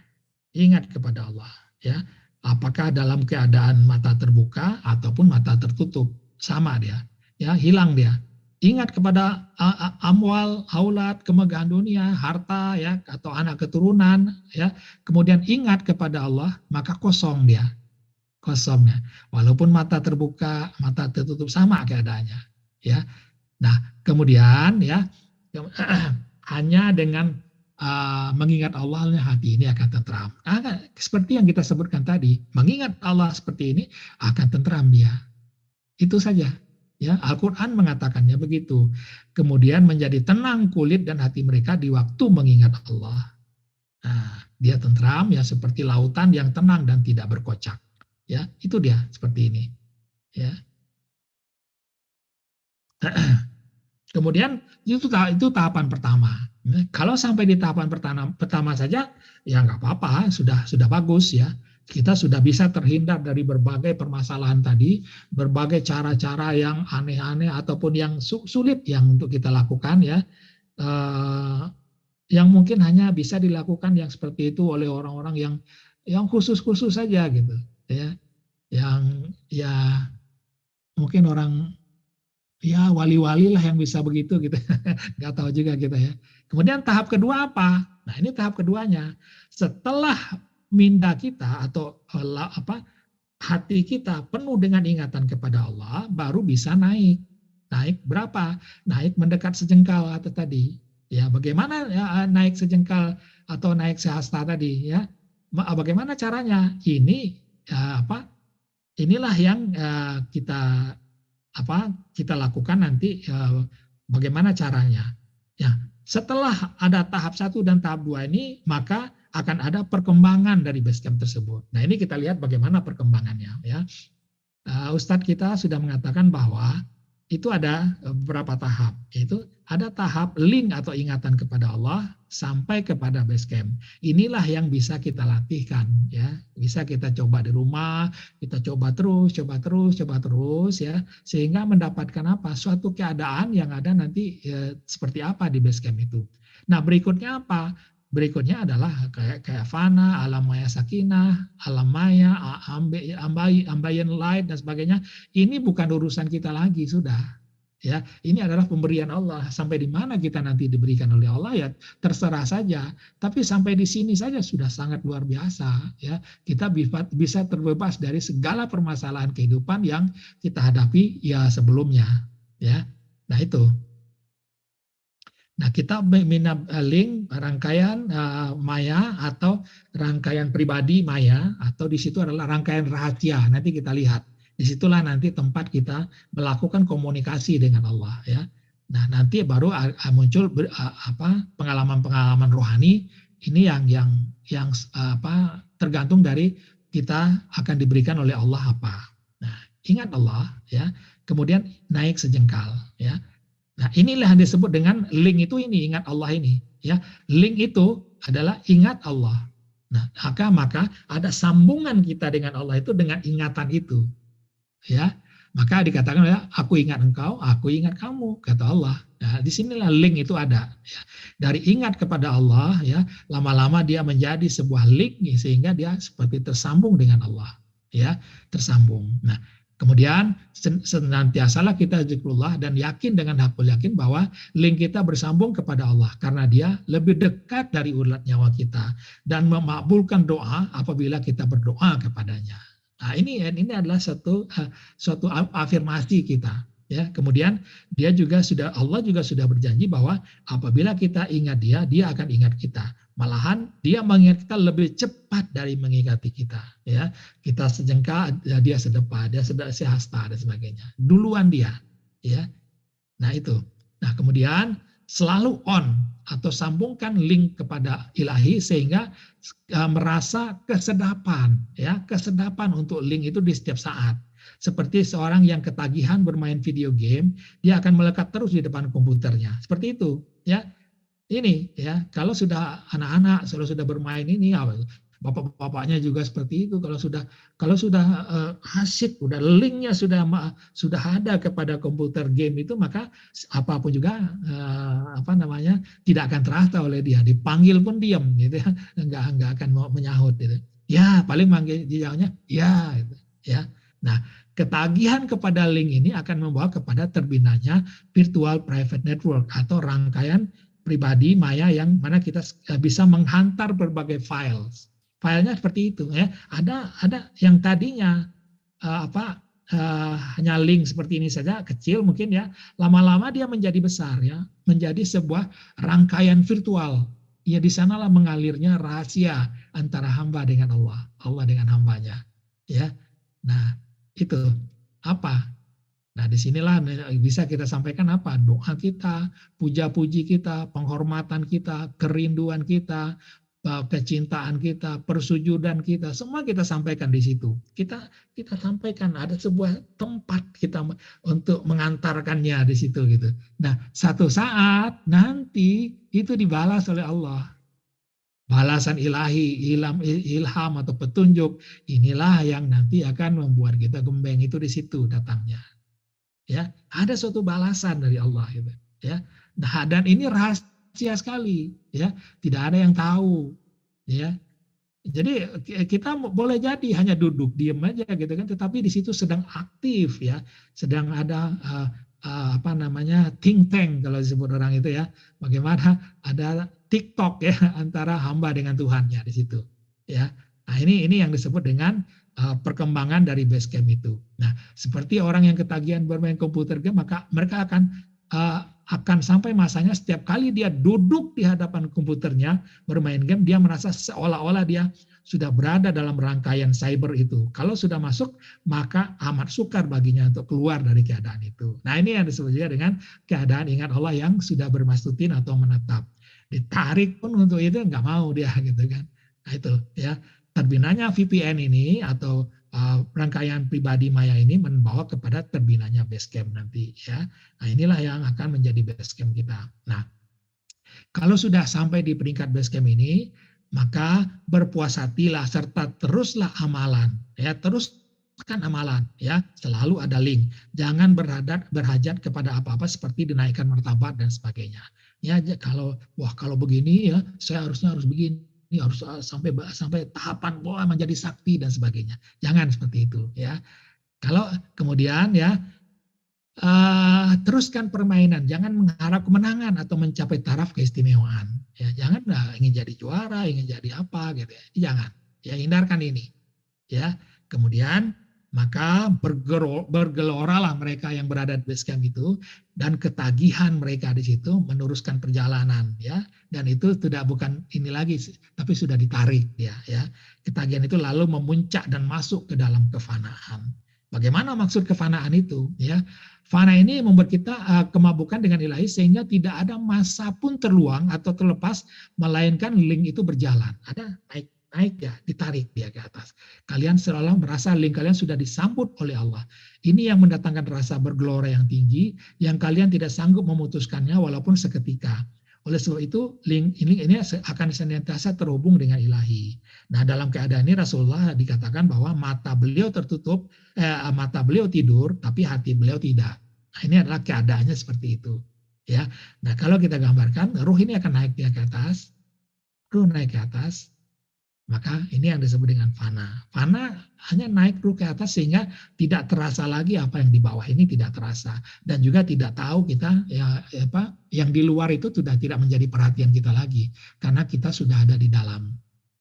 ingat kepada Allah, ya. Apakah dalam keadaan mata terbuka ataupun mata tertutup, sama dia, ya, hilang dia. Ingat kepada amwal, aulad, kemegahan dunia, harta, ya, atau anak keturunan, ya. Kemudian ingat kepada Allah, maka kosong dia. Kosongnya. Walaupun mata terbuka, mata tertutup sama keadaannya, ya. Nah, kemudian ya hanya dengan mengingat Allah hati ini akan tentram. Seperti yang kita sebutkan tadi, mengingat Allah seperti ini akan tentram dia. Itu saja. Ya, Al-Quran mengatakannya begitu. Kemudian menjadi tenang kulit dan hati mereka di waktu mengingat Allah. Nah, dia tentram ya seperti lautan yang tenang dan tidak berkocak. Ya, itu dia seperti ini. Ya. Kemudian itu tahapan pertama. Kalau sampai di tahapan pertama saja, ya nggak apa-apa, sudah bagus ya. Kita sudah bisa terhindar dari berbagai permasalahan tadi, berbagai cara-cara yang aneh-aneh ataupun yang sulit yang untuk kita lakukan ya. Yang mungkin hanya bisa dilakukan yang seperti itu oleh orang-orang yang khusus-khusus saja gitu, ya. Yang ya mungkin orang ya wali-wali lah yang bisa begitu gitu. Nggak tahu juga kita ya. Kemudian tahap kedua apa? Nah, ini tahap keduanya. Setelah minda kita atau hati kita penuh dengan ingatan kepada Allah, baru bisa naik. Naik berapa? Naik mendekat sejengkal atau tadi, Ya, bagaimana ya, naik sejengkal atau naik sehasta tadi ya? Bagaimana caranya? Ini apa? Inilah yang kita lakukan nanti, bagaimana caranya. Ya, setelah ada tahap 1 dan tahap 2 ini, maka akan ada perkembangan dari basecamp tersebut. Nah, ini kita lihat bagaimana perkembangannya ya. Ustadz kita sudah mengatakan bahwa itu ada beberapa tahap, yaitu ada tahap link atau ingatan kepada Allah sampai kepada basecamp. Inilah yang bisa kita latihkan ya, bisa kita coba di rumah, kita coba terus ya, sehingga mendapatkan apa? Suatu keadaan yang ada nanti seperti apa di basecamp itu. Nah, berikutnya apa? Berikutnya adalah kayak fana, alam maya sakinah, alam maya, ambayan light dan sebagainya. Ini bukan urusan kita lagi sudah. Ya, ini adalah pemberian Allah. Sampai di mana kita nanti diberikan oleh Allah ya terserah saja. Tapi sampai di sini saja sudah sangat luar biasa. Ya, kita bisa terbebas dari segala permasalahan kehidupan yang kita hadapi ya sebelumnya. Ya, nah itu. Nah, kita minta link rangkaian maya atau rangkaian pribadi maya, atau di situ adalah rangkaian rahasia. Nanti kita lihat. Disitulah nanti tempat kita melakukan komunikasi dengan Allah ya. Nah, nanti baru muncul pengalaman-pengalaman rohani ini yang tergantung dari kita akan diberikan oleh Allah apa. Nah, ingat Allah ya. Kemudian naik sejengkal ya. Nah, inilah yang disebut dengan link itu, ini ingat Allah ini ya. Link itu adalah ingat Allah. Nah, maka ada sambungan kita dengan Allah itu dengan ingatan itu. Ya. Maka dikatakan ya, aku ingat engkau, aku ingat kamu, kata Allah. Nah, disinilah link itu ada ya. Dari ingat kepada Allah ya, lama-lama dia menjadi sebuah link sehingga dia seperti tersambung dengan Allah ya, tersambung. Nah, kemudian senantiasalah kita zikrullah dan yakin dengan hakul yakin bahwa link kita bersambung kepada Allah karena dia lebih dekat dari ulat nyawa kita dan memakbulkan doa apabila kita berdoa kepadanya. Nah, ini adalah suatu afirmasi kita ya. Kemudian Allah juga sudah berjanji bahwa apabila kita ingat dia akan ingat kita. Malahan dia mengingat kita lebih cepat dari mengingati kita ya. Kita sejengkal dia sedepa, dia sehasta dan sebagainya, duluan dia ya. Nah itu. Nah, kemudian selalu on atau sambungkan link kepada ilahi sehingga merasa kesedapan ya, kesedapan untuk link itu di setiap saat. Seperti seorang yang ketagihan bermain video game, dia akan melekat terus di depan komputernya. Seperti itu ya. Ini ya, kalau sudah anak-anak sudah bermain ini, bapak-bapaknya juga seperti itu. Kalau sudah asyik, udah linknya sudah ada kepada komputer game itu, maka apapun juga tidak akan terasa oleh dia. Dipanggil pun diam gitu ya, nggak akan mau menyahut gitu. Ya paling manggil jawabnya ya gitu, ya. Nah, ketagihan kepada link ini akan membawa kepada terbinanya virtual private network atau rangkaian pribadi maya yang mana kita bisa menghantar berbagai files. Filenya seperti itu ya. Ada yang tadinya hanya link seperti ini saja kecil mungkin ya. Lama-lama dia menjadi besar ya, menjadi sebuah rangkaian virtual. Ya di sanalah mengalirnya rahasia antara hamba dengan Allah, Allah dengan hambanya. Ya. Nah, itu apa? Nah, disinilah bisa kita sampaikan apa? Doa kita, puja-puji kita, penghormatan kita, kerinduan kita, kecintaan kita, persujudan kita, semua kita sampaikan di situ. Kita sampaikan, ada sebuah tempat kita untuk mengantarkannya di situ gitu. Nah, satu saat nanti itu dibalas oleh Allah. Balasan ilahi, ilham atau petunjuk, inilah yang nanti akan membuat kita gembeng itu di situ datangnya. Ya, ada suatu balasan dari Allah gitu, ya. Nah, dan ini rahasia sekali, ya. Tidak ada yang tahu, ya. Jadi kita boleh jadi hanya duduk diam aja gitu kan, tetapi di situ sedang aktif ya, sedang ada think tank kalau disebut orang itu ya. Bagaimana ada TikTok ya antara hamba dengan Tuhannya di situ, ya. Nah, ini yang disebut dengan perkembangan dari basecamp itu. Nah, seperti orang yang ketagihan bermain komputer game, maka mereka akan akan sampai masanya setiap kali dia duduk di hadapan komputernya bermain game, dia merasa seolah-olah dia sudah berada dalam rangkaian cyber itu. Kalau sudah masuk, maka amat sukar baginya untuk keluar dari keadaan itu. Nah, ini yang disebut juga dengan keadaan ingat Allah yang sudah bermastutin atau menetap. Ditarik pun untuk itu nggak mau dia gitu kan. Nah itu ya, terbinanya VPN ini atau rangkaian pribadi maya ini membawa kepada terbinanya Basecamp nanti ya. Nah inilah yang akan menjadi Basecamp kita. Nah kalau sudah sampai di peringkat Basecamp ini, maka berpuasatilah serta teruslah amalan ya, teruskan amalan ya, selalu ada link. Jangan berhajat kepada apa-apa seperti dinaikkan martabat dan sebagainya. Ya kalau begini ya, saya harus begini. Ini harus sampai tahapan menjadi sakti dan sebagainya. Jangan seperti itu ya. Kalau kemudian ya teruskan permainan, jangan mengharap kemenangan atau mencapai taraf keistimewaan. Ya, jangan ingin jadi juara, ingin jadi apa gitu ya. Jangan. Ya hindarkan ini. Ya. Kemudian maka bergeloralah mereka yang berada di Basecamp itu dan ketagihan mereka di situ meneruskan perjalanan ya, dan itu bukan ini lagi tapi sudah ditarik ya. Ketagihan itu lalu memuncak dan masuk ke dalam kefanaan. Bagaimana maksud kefanaan itu ya? Fana ini membuat kita kemabukan dengan ilahi sehingga tidak ada masa pun terluang atau terlepas, melainkan link itu berjalan. Ada naik ya, ditarik dia ke atas. Kalian seolah merasa link kalian sudah disambut oleh Allah. Ini yang mendatangkan rasa bergelora yang tinggi, yang kalian tidak sanggup memutuskannya walaupun seketika. Oleh sebab itu, link ini akan senantiasa terhubung dengan ilahi. Nah, dalam keadaan ini Rasulullah dikatakan bahwa mata beliau tertutup, mata beliau tidur, tapi hati beliau tidak. Nah, ini adalah keadaannya seperti itu. Ya. Nah, kalau kita gambarkan, ruh ini akan naik ke atas, ruh naik ke atas, maka ini yang disebut dengan fana. Fana hanya naik ruh ke atas sehingga tidak terasa lagi apa yang di bawah ini, tidak terasa. Dan juga tidak tahu kita yang di luar itu sudah tidak menjadi perhatian kita lagi karena kita sudah ada di dalam.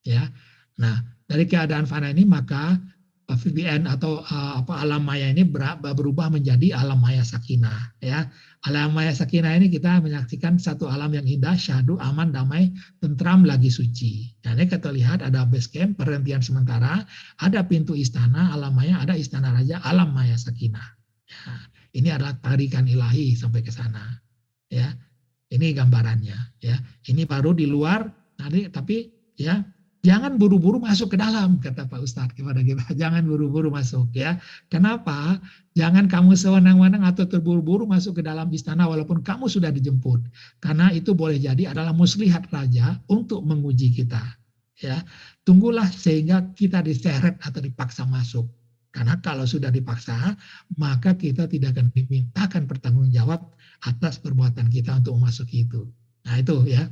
Ya. Nah, dari keadaan fana ini maka VPN atau alam maya ini berubah menjadi alam maya sakinah ya. Alam maya sakinah ini kita menyaksikan satu alam yang indah, syahdu, aman, damai, tentram, lagi suci. Nah, ini kita lihat ada Basecamp, perhentian sementara, ada pintu istana, alam maya, ada istana raja, alam maya sakinah. Ya, ini adalah tarikan ilahi sampai ke sana. Ya, ini gambarannya. Ya, ini baru di luar, tapi ya jangan buru-buru masuk ke dalam, kata Pak Ustadz kepada kita. Jangan buru-buru masuk ya. Kenapa? Jangan kamu sewenang-wenang atau terburu-buru masuk ke dalam istana walaupun kamu sudah dijemput. Karena itu boleh jadi adalah muslihat raja untuk menguji kita. Ya, tunggulah sehingga kita diseret atau dipaksa masuk. Karena kalau sudah dipaksa, maka kita tidak akan dimintakan pertanggungjawab atas perbuatan kita untuk memasuki itu. Nah itu ya.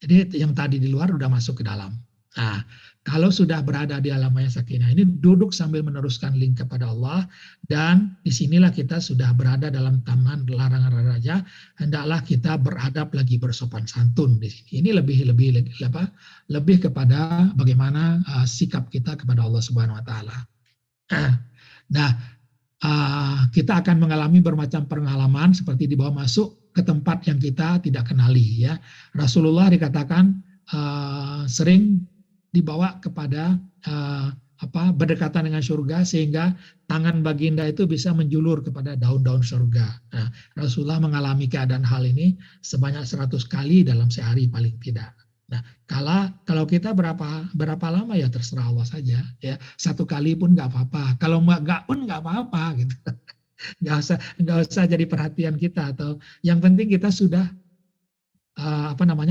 Jadi yang tadi di luar udah masuk ke dalam. Nah, kalau sudah berada di alam maya sakinah ini, duduk sambil meneruskan link kepada Allah, dan disinilah kita sudah berada dalam taman larangan raja. Hendaklah kita beradab lagi bersopan santun di sini. Ini lebih kepada bagaimana sikap kita kepada Allah Subhanahu Wa Taala. Nah, kita akan mengalami bermacam pengalaman seperti dibawa masuk ke tempat yang kita tidak kenali ya. Rasulullah dikatakan sering dibawa kepada berdekatan dengan surga sehingga tangan baginda itu bisa menjulur kepada daun-daun surga. Nah, Rasulullah mengalami keadaan hal ini sebanyak 100 kali dalam sehari paling tidak. Nah, kalau kita berapa lama ya terserah Allah saja ya. 1 kali pun nggak apa-apa. Kalau nggak pun nggak apa-apa gitu. Nggak usah jadi perhatian kita, atau yang penting kita sudah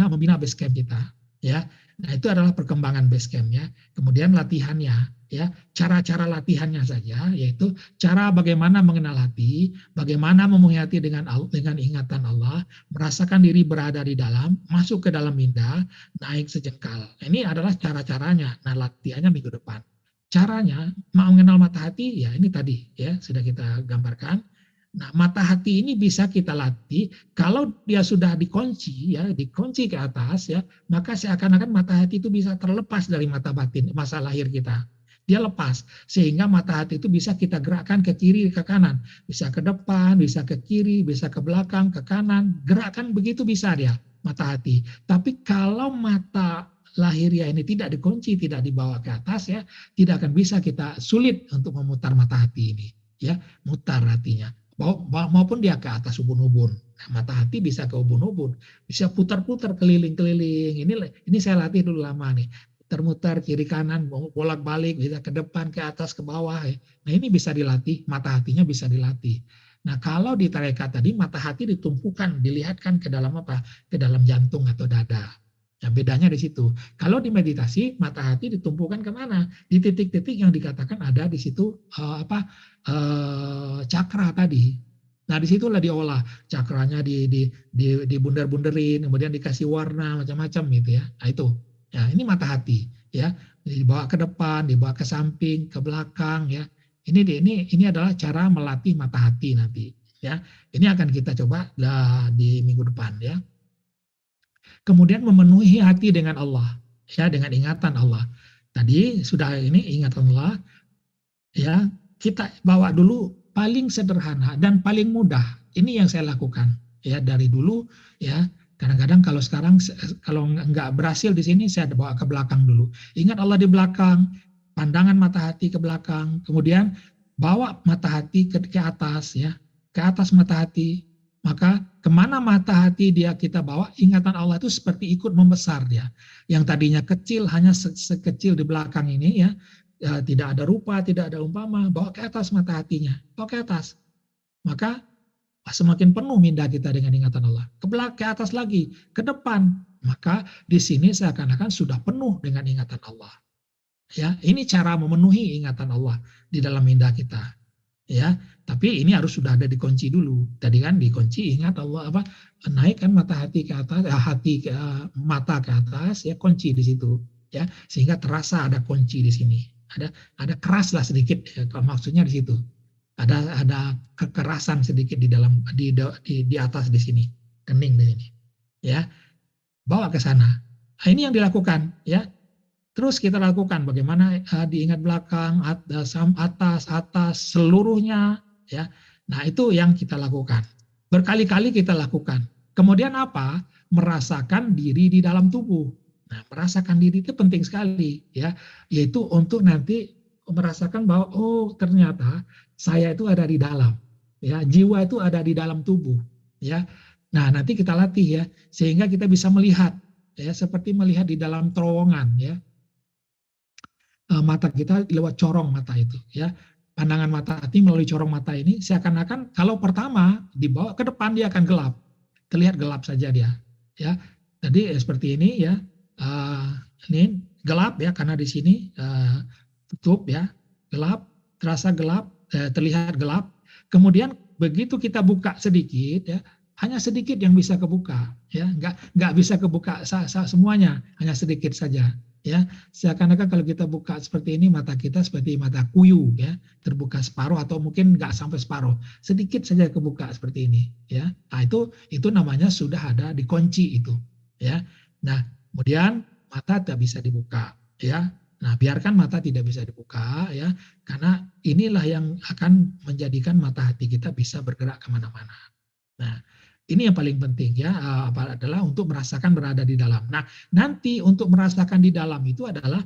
membina Basecamp kita ya. Nah, itu adalah perkembangan Basecamp-nya. Kemudian latihannya ya, cara-cara latihannya saja, yaitu cara bagaimana mengenal hati, bagaimana memenuhi hati dengan ingatan Allah, merasakan diri berada di dalam, masuk ke dalam minda, naik sejengkal. Ini adalah cara-caranya. Nah, latihannya minggu depan. Caranya mau mengenal mata hati ya, ini tadi ya sudah kita gambarkan. Nah, mata hati ini bisa kita latih kalau dia sudah dikunci ke atas ya, maka seakan-akan mata hati itu bisa terlepas dari mata batin, masa lahir kita. Dia lepas, sehingga mata hati itu bisa kita gerakkan ke kiri, ke kanan, bisa ke depan, bisa ke kiri, bisa ke belakang, ke kanan, gerakan begitu bisa dia, mata hati. Tapi kalau mata lahiriah ini tidak dikunci, tidak dibawa ke atas ya, tidak akan bisa kita, sulit untuk memutar mata hati ini, ya, mutar hatinya. Maupun dia ke atas ubun-ubun. Nah, mata hati bisa ke ubun-ubun, bisa putar-putar keliling-keliling. Ini saya latih dulu lama nih. Muter-muter kiri kanan, bolak-balik, bisa ke depan, ke atas, ke bawah. Ya. Nah ini bisa dilatih, mata hatinya bisa dilatih. Nah kalau di tarekat tadi mata hati ditumpukan, dilihatkan ke dalam apa? Ke dalam jantung atau dada. Nah bedanya di situ. Kalau di meditasi mata hati ditumpukan kemana? Di titik-titik yang dikatakan ada di situ cakra tadi. Nah disitulah diolah cakranya, dibundar-bunderin, kemudian dikasih warna macam-macam gitu ya. Nah itu. Ya, ini mata hati ya, dibawa ke depan, dibawa ke samping, ke belakang ya. Ini adalah cara melatih mata hati nanti ya. Ini akan kita coba di minggu depan ya. Kemudian memenuhi hati dengan Allah ya, dengan ingatan Allah. Tadi sudah ini ingatan Allah ya, kita bawa dulu paling sederhana dan paling mudah. Ini yang saya lakukan ya dari dulu ya. Kadang-kadang kalau sekarang kalau nggak berhasil di sini saya bawa ke belakang dulu. Ingat Allah di belakang, pandangan mata hati ke belakang, kemudian bawa mata hati ke atas ya, ke atas mata hati. Maka kemana mata hati dia kita bawa, ingatan Allah itu seperti ikut membesar dia. Yang tadinya kecil hanya sekecil di belakang ini ya, tidak ada rupa, tidak ada umpama, bawa ke atas mata hatinya, bawa ke atas. Maka semakin penuh minda kita dengan ingatan Allah. Ke belakang, ke atas lagi, ke depan. Maka di sini seakan-akan sudah penuh dengan ingatan Allah. Ya, ini cara memenuhi ingatan Allah di dalam minda kita. Ya, tapi ini harus sudah ada dikunci dulu. Tadi kan dikunci, ingat Allah apa? Naikkan mata hati ke atas, mata ke atas, ya kunci di situ. Ya, sehingga terasa ada kunci di sini. Ada keras lah sedikit, ya, maksudnya di situ. Ada kekerasan sedikit di dalam di atas di sini, kening di sini, ya, bawa ke sana. Nah, ini yang dilakukan, ya. Terus kita lakukan bagaimana diingat belakang, atas, seluruhnya, ya. Nah itu yang kita lakukan, berkali-kali kita lakukan. Kemudian apa? Merasakan diri di dalam tubuh. Nah merasakan diri itu penting sekali, ya, yaitu untuk nanti merasakan bahwa oh ternyata saya itu ada di dalam, ya, jiwa itu ada di dalam tubuh, ya. Nah, nanti kita latih ya, sehingga kita bisa melihat, ya, seperti melihat di dalam terowongan, ya. Mata kita lewat corong mata itu, ya. Pandangan mata hati melalui corong mata ini seakan-akan kalau pertama dibawa ke depan dia akan gelap, terlihat gelap saja dia, ya. Jadi seperti ini ya, ini gelap ya karena di sini tutup ya, gelap, terasa gelap, terlihat gelap. Kemudian begitu kita buka sedikit ya, hanya sedikit yang bisa kebuka ya, nggak bisa kebuka semuanya, hanya sedikit saja ya. Seakan-akan kalau kita buka seperti ini mata kita seperti mata kuyuh ya, terbuka separuh atau mungkin nggak sampai separuh, sedikit saja kebuka seperti ini ya. Nah itu namanya sudah ada dikunci itu ya. Nah kemudian mata tidak bisa dibuka ya. Nah, biarkan mata tidak bisa dibuka ya, karena inilah yang akan menjadikan mata hati kita bisa bergerak kemana-mana. Nah, ini yang paling penting ya, adalah untuk merasakan berada di dalam. Nah, nanti untuk merasakan di dalam itu adalah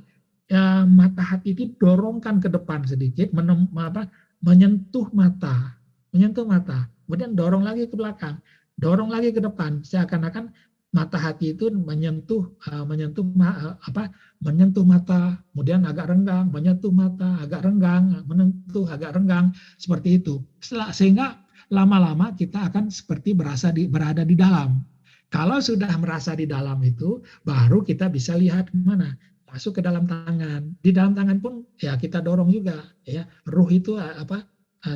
mata hati itu dorongkan ke depan sedikit, menyentuh mata, kemudian dorong lagi ke belakang, dorong lagi ke depan, seakan-akan mata hati itu menyentuh mata, kemudian agak renggang, menyentuh mata, agak renggang, menyentuh agak renggang, seperti itu. Sehingga lama-lama kita akan seperti berada di dalam. Kalau sudah merasa di dalam itu, baru kita bisa lihat kemana, masuk ke dalam tangan. Di dalam tangan pun ya kita dorong juga, ya. Ruh itu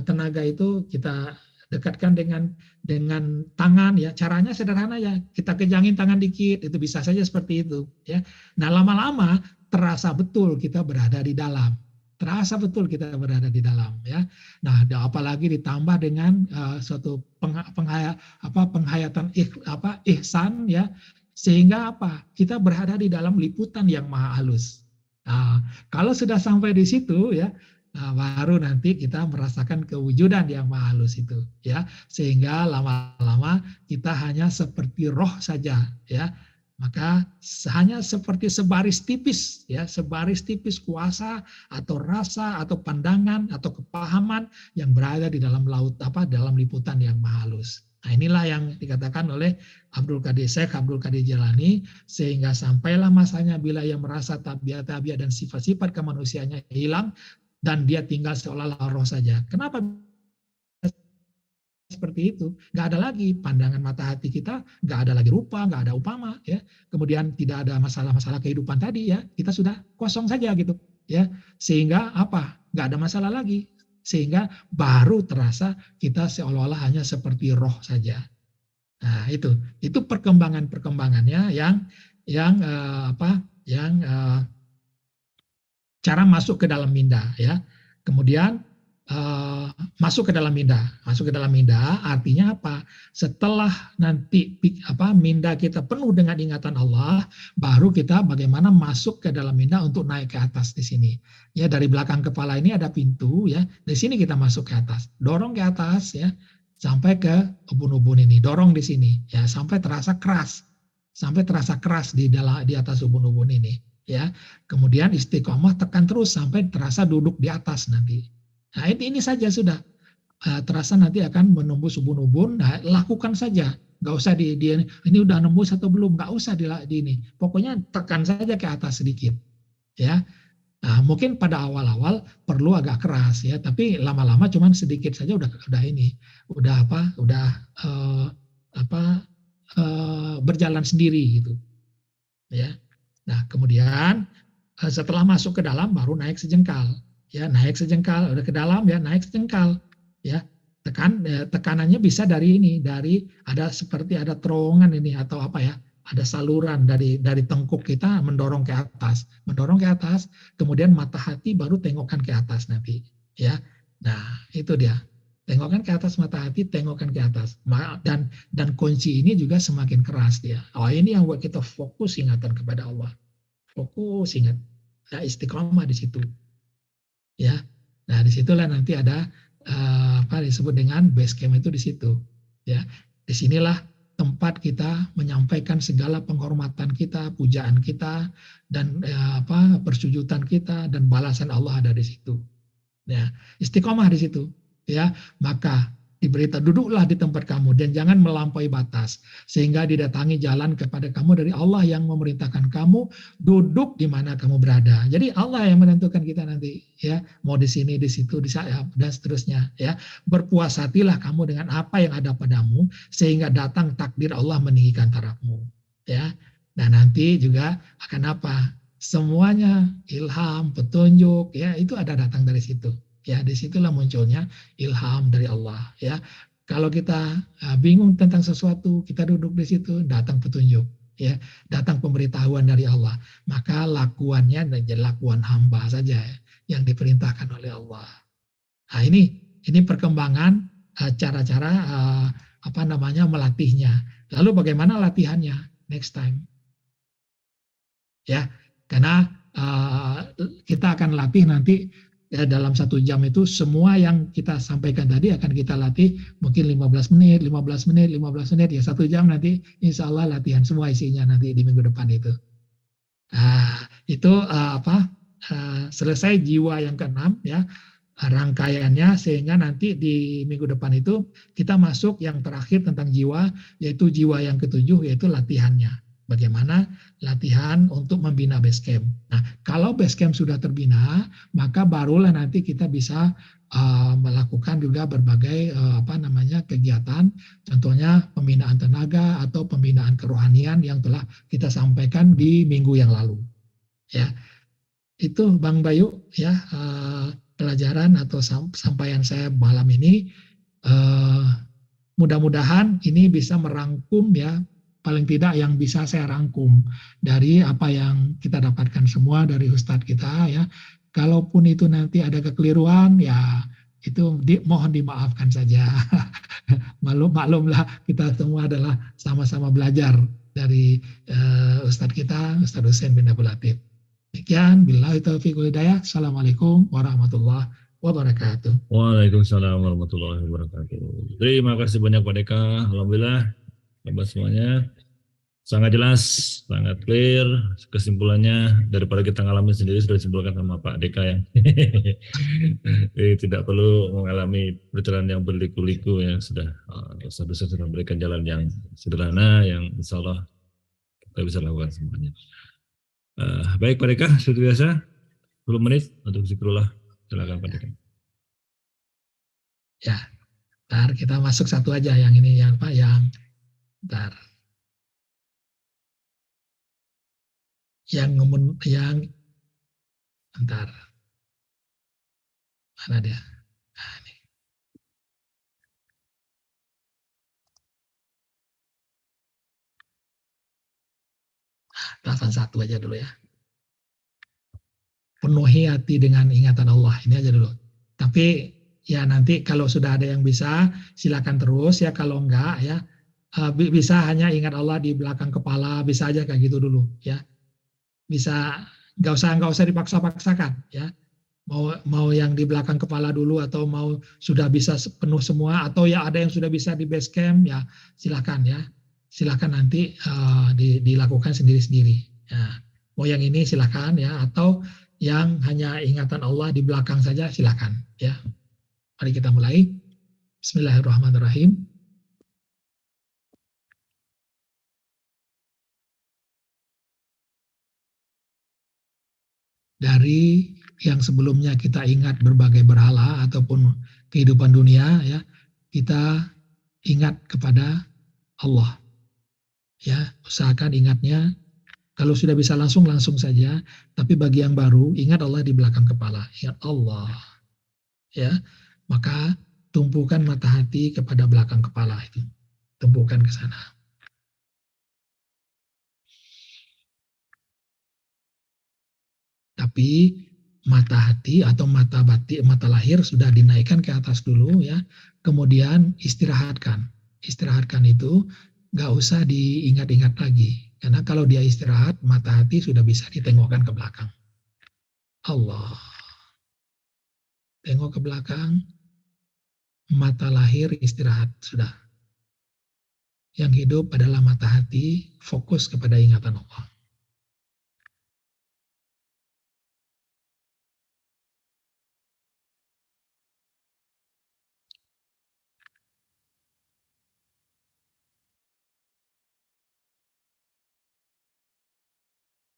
tenaga itu kita dekatkan dengan tangan ya, caranya sederhana ya, kita kejangin tangan dikit, itu bisa saja seperti itu ya. Nah lama-lama terasa betul kita berada di dalam, terasa betul kita berada di dalam ya. Nah apalagi ditambah dengan suatu penghayatan ihsan ya, sehingga kita berada di dalam liputan yang maha halus. Nah, kalau sudah sampai di situ ya, nah, baru nanti kita merasakan kewujudan yang maha halus itu ya, sehingga lama-lama kita hanya seperti roh saja ya. Maka hanya seperti sebaris tipis ya, sebaris tipis kuasa atau rasa atau pandangan atau kepahaman yang berada di dalam laut dalam liputan yang maha halus. Nah, inilah yang dikatakan oleh Syekh Abdul Qadir Jilani, sehingga sampailah masanya bila ia merasa tabiat-tabiat dan sifat-sifat kemanusiaannya hilang dan dia tinggal seolah-olah roh saja. Kenapa seperti itu? Nggak ada lagi pandangan mata hati kita, nggak ada lagi rupa, nggak ada upama, ya. Kemudian tidak ada masalah-masalah kehidupan tadi, ya. Kita sudah kosong saja gitu, ya. Sehingga apa? Nggak ada masalah lagi. Sehingga baru terasa kita seolah-olah hanya seperti roh saja. Nah, itu perkembangannya yang cara masuk ke dalam minda, ya. Kemudian masuk ke dalam minda artinya apa? Setelah nanti minda kita penuh dengan ingatan Allah, baru kita bagaimana masuk ke dalam minda untuk naik ke atas di sini. Ya, dari belakang kepala ini ada pintu, ya. Di sini kita masuk ke atas, dorong ke atas, ya, sampai ke ubun-ubun ini, dorong di sini, ya, sampai terasa keras di atas ubun-ubun ini, ya. Kemudian istiqomah, tekan terus sampai terasa duduk di atas nanti. Nah, ini saja sudah terasa nanti akan menembus ubun-ubun. Nah, lakukan saja, nggak usah ini udah nembus atau belum, nggak usah di ini. Pokoknya tekan saja ke atas sedikit, ya. Nah, mungkin pada awal-awal perlu agak keras, ya, tapi lama-lama cuman sedikit saja udah berjalan sendiri gitu, ya. Nah, kemudian setelah masuk ke dalam baru naik sejengkal. Ya, naik sejengkal, udah ke dalam, ya, naik sejengkal, ya. Tekanannya bisa dari seperti ada terowongan ini atau apa, ya, ada saluran dari tengkuk kita mendorong ke atas, kemudian mata hati baru tengokkan ke atas nanti, ya. Nah, itu dia, tengokkan ke atas mata hati, tengokkan ke atas, dan kunci ini juga semakin keras dia. Oh, ini yang buat kita fokus ingatan kepada Allah, fokus ingat, ya, istiqomah di situ. Ya, nah disitulah nanti ada disebut dengan base camp itu di situ. Ya, disinilah tempat kita menyampaikan segala penghormatan kita, pujaan kita, dan persujudan kita dan balasan Allah ada di situ. Ya, istiqomah di situ. Ya, maka diberitahu duduklah di tempat kamu dan jangan melampaui batas sehingga didatangi jalan kepada kamu dari Allah yang memerintahkan kamu duduk di mana kamu berada. Jadi Allah yang menentukan kita nanti, ya, mau di sini, di situ, di sana, dan seterusnya, ya. Berpuasatilah kamu dengan apa yang ada padamu sehingga datang takdir Allah meninggikan tarafmu, ya. Nah, nanti juga akan apa? Semuanya ilham, petunjuk, ya, itu ada datang dari situ. Ya, disitulah munculnya ilham dari Allah, ya. Kalau kita bingung tentang sesuatu, kita duduk di situ, datang petunjuk, ya, datang pemberitahuan dari Allah. Maka lakuannya dan lakuan hamba saja, ya, yang diperintahkan oleh Allah. Nah, ini perkembangan cara-cara melatihnya. Lalu bagaimana latihannya? Next time, ya, karena kita akan latih nanti. Ya, dalam 1 jam itu semua yang kita sampaikan tadi akan kita latih mungkin 15 menit, ya 1 jam nanti insya Allah latihan semua isinya nanti di minggu depan itu. Nah, itu selesai jiwa yang ke-6, ya, rangkaiannya, sehingga nanti di minggu depan itu kita masuk yang terakhir tentang jiwa, yaitu jiwa yang ke-7, yaitu latihannya. Bagaimana latihan untuk membina base camp. Nah, kalau base camp sudah terbina, maka barulah nanti kita bisa melakukan juga berbagai kegiatan, contohnya pembinaan tenaga atau pembinaan kerohanian yang telah kita sampaikan di minggu yang lalu. Ya, itu Bang Bayu, ya, pelajaran atau sampaian saya malam ini. Mudah-mudahan ini bisa merangkum, ya, paling tidak yang bisa saya rangkum dari apa yang kita dapatkan semua dari Ustadz kita, ya. Kalaupun itu nanti ada kekeliruan, ya itu mohon dimaafkan saja. Maklumlah kita semua adalah sama-sama belajar dari Ustadz kita, Ustadz Husain bin Abdul Latif. Demikian, billahi taufiq wal hidayah. Assalamualaikum warahmatullahi wabarakatuh. Waalaikumsalam warahmatullahi wabarakatuh. Terima kasih banyak Pak Deka. Alhamdulillah, sahabat semuanya. Sangat jelas, sangat clear kesimpulannya daripada kita ngalamin sendiri sudah disimpulkan sama Pak Deka yang jadi tidak perlu mengalami perjalanan yang berliku-liku ya sudah sudah memberikan jalan yang sederhana yang insya Allah kita bisa lakukan semuanya. Baik Pak Deka, seperti biasa 10 menit untuk zikrullah. Silakan Pak Deka. Ya, ntar kita masuk satu aja yang ini yang apa yang ntar yang ntar mana dia? Nah, ini. Tahapan satu aja dulu ya. Penuhi hati dengan ingatan Allah, ini aja dulu. Tapi ya nanti kalau sudah ada yang bisa silakan terus ya, kalau enggak ya bisa hanya ingat Allah di belakang kepala, bisa aja kayak gitu dulu ya. Bisa nggak usah dipaksa-paksakan ya. Mau yang di belakang kepala dulu atau mau sudah bisa penuh semua atau ya ada yang sudah bisa di base camp ya silakan ya. Silakan nanti dilakukan sendiri-sendiri. Ya. Mau yang ini silakan ya atau yang hanya ingatan Allah di belakang saja silakan ya. Mari kita mulai. Bismillahirrahmanirrahim. Dari yang sebelumnya kita ingat berbagai berhala ataupun kehidupan dunia ya, kita ingat kepada Allah. Ya, usahakan ingatnya. Kalau sudah bisa langsung saja, tapi bagi yang baru ingat Allah di belakang kepala, ingat Allah. Ya, maka tumpukan mata hati kepada belakang kepala itu. Tumpukan ke sana. Tapi mata hati atau mata batin, mata lahir sudah dinaikkan ke atas dulu ya. Kemudian istirahatkan. Istirahatkan itu nggak usah diingat-ingat lagi. Karena kalau dia istirahat, mata hati sudah bisa ditengokkan ke belakang. Allah. Tengok ke belakang, mata lahir istirahat sudah. Yang hidup adalah mata hati, fokus kepada ingatan Allah.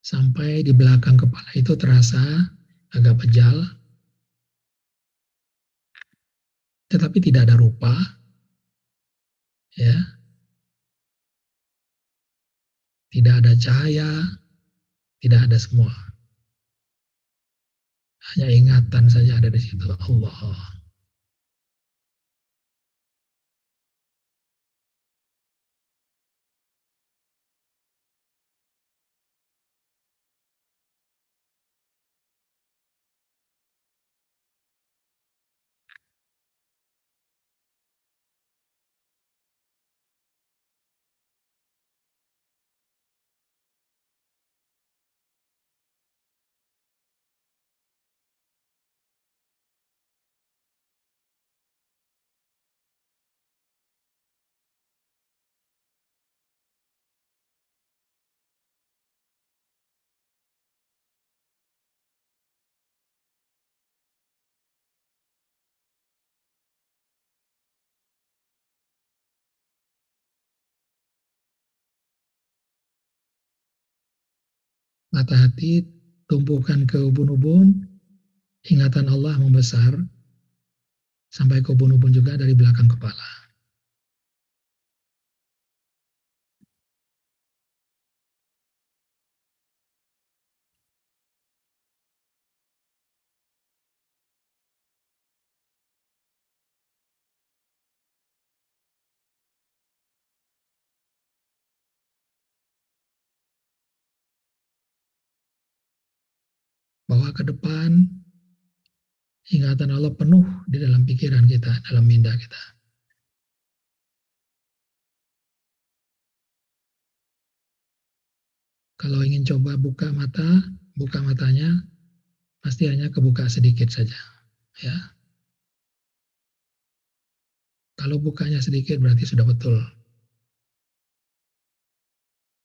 Sampai di belakang kepala itu terasa agak pejal, tetapi tidak ada rupa, ya, tidak ada cahaya, tidak ada semua. Hanya ingatan saja ada di situ. Allah. Mata hati tumpukan ke ubun-ubun, ingatan Allah membesar, sampai ke ubun-ubun juga dari belakang kepala. Bawa ke depan, ingatan Allah penuh di dalam pikiran kita, dalam minda kita. Kalau ingin coba buka mata, buka matanya pasti hanya kebuka sedikit saja, ya. Kalau bukanya sedikit berarti sudah betul.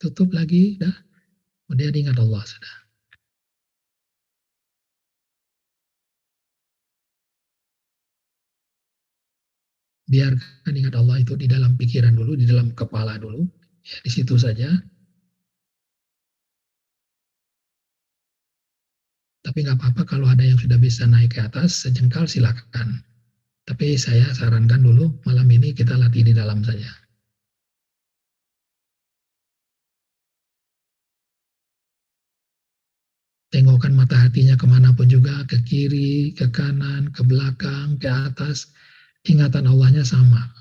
Tutup lagi, dah. Kemudian ingat Allah sudah. Biarkan ingat Allah itu di dalam pikiran dulu, di dalam kepala dulu, ya, di situ saja. Tapi nggak apa-apa kalau ada yang sudah bisa naik ke atas, sejengkal silakan. Tapi saya sarankan dulu malam ini kita latih di dalam saja. Tengokkan mata hatinya kemanapun juga, ke kiri, ke kanan, ke belakang, ke atas. Ingatan Allahnya sama,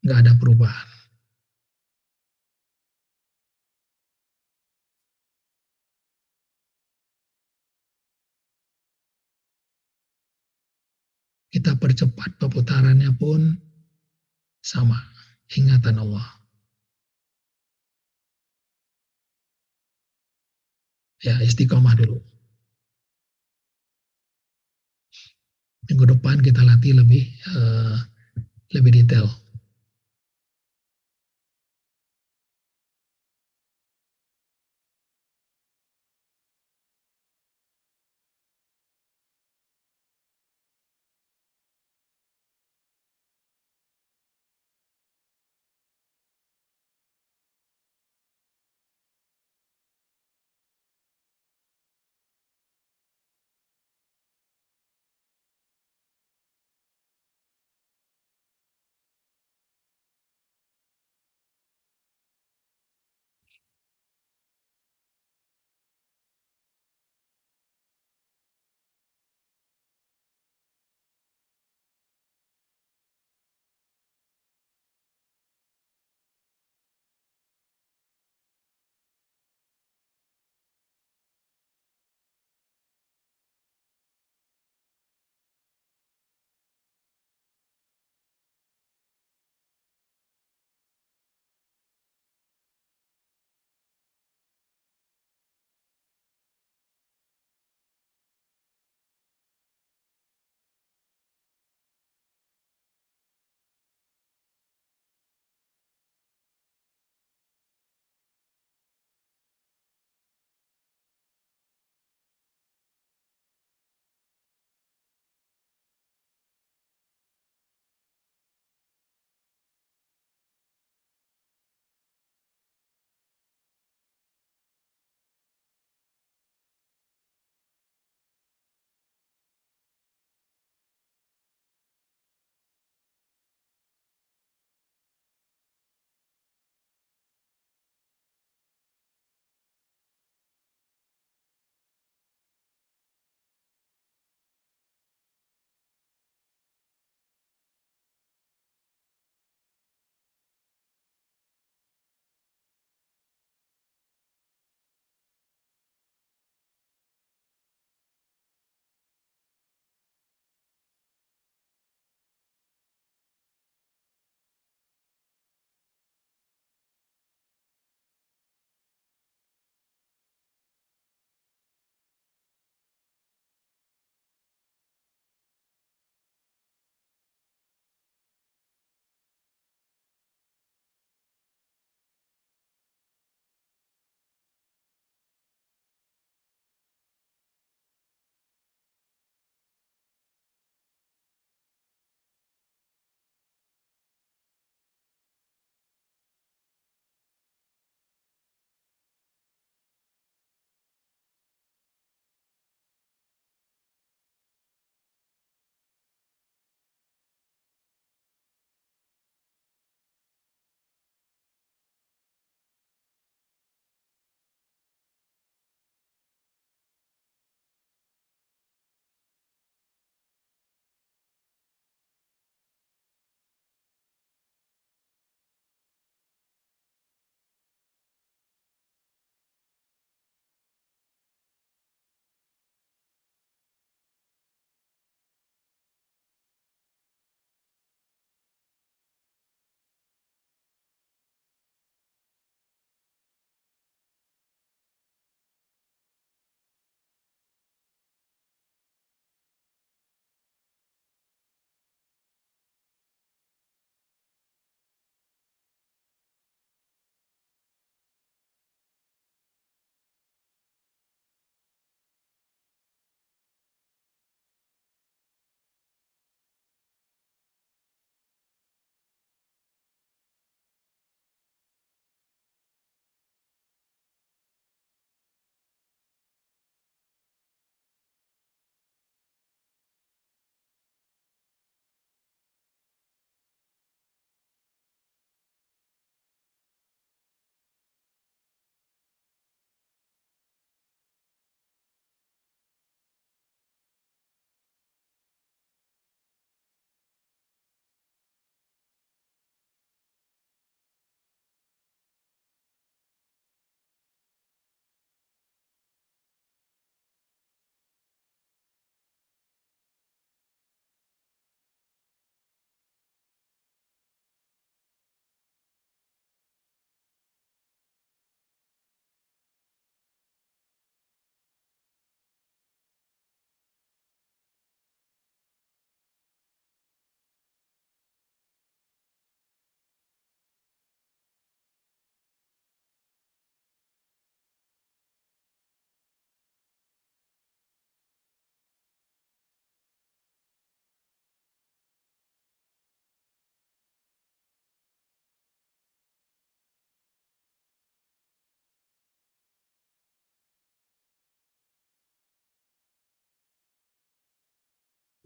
nggak ada perubahan. Kita percepat perputarannya pun sama, ingatan Allah. Ya, istiqomah dulu. Minggu depan kita latih lebih detail.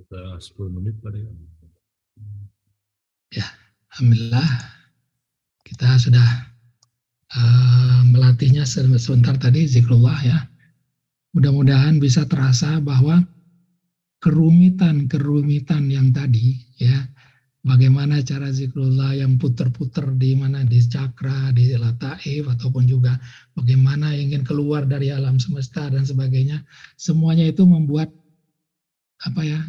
Kita 10 menit Pak Deka. Ya, alhamdulillah kita sudah melatihnya sebentar tadi zikrullah ya. Mudah-mudahan bisa terasa bahwa kerumitan yang tadi ya, bagaimana cara zikrullah yang puter-puter di mana di cakra, di lataif ataupun juga bagaimana ingin keluar dari alam semesta dan sebagainya, semuanya itu membuat apa ya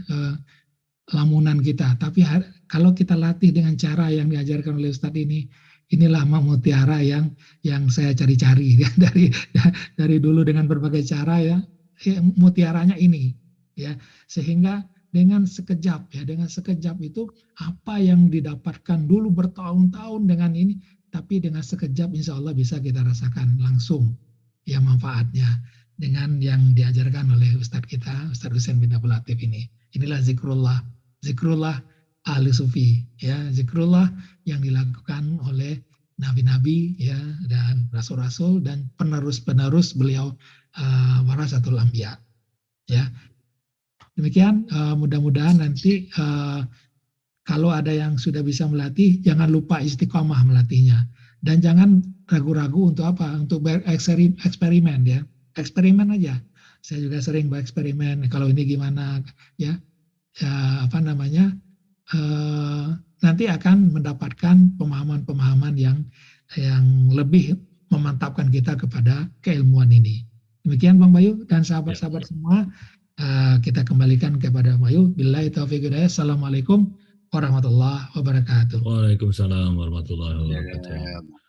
lamunan kita. Tapi kalau kita latih dengan cara yang diajarkan oleh Ustadz ini, inilah mutiara yang saya cari-cari ya, dari dulu dengan berbagai cara ya, mutiaranya ini ya, sehingga dengan sekejap itu apa yang didapatkan dulu bertahun-tahun dengan ini, tapi dengan sekejap insya Allah bisa kita rasakan langsung ya manfaatnya dengan yang diajarkan oleh Ustadz kita, Ustadz Husain bin Abdul Latif ini. Inilah zikrullah ahli sufi ya, zikrullah yang dilakukan oleh nabi-nabi ya dan rasul-rasul dan penerus-penerus beliau warasatul anbiya ya. Demikian mudah-mudahan nanti kalau ada yang sudah bisa melatih, jangan lupa istiqomah melatihnya dan jangan ragu-ragu untuk apa? Untuk bereksperimen ya, eksperimen aja. Saya juga sering bereksperimen. Kalau ini gimana ya? Apa namanya? Nanti akan mendapatkan pemahaman-pemahaman yang lebih memantapkan kita kepada keilmuan ini. Demikian Bang Bayu dan sahabat-sahabat semua, kita kembalikan kepada Bang Bayu. Billahi taufiq hidayah. Assalamualaikum warahmatullahi wabarakatuh. Waalaikumsalam warahmatullahi wabarakatuh.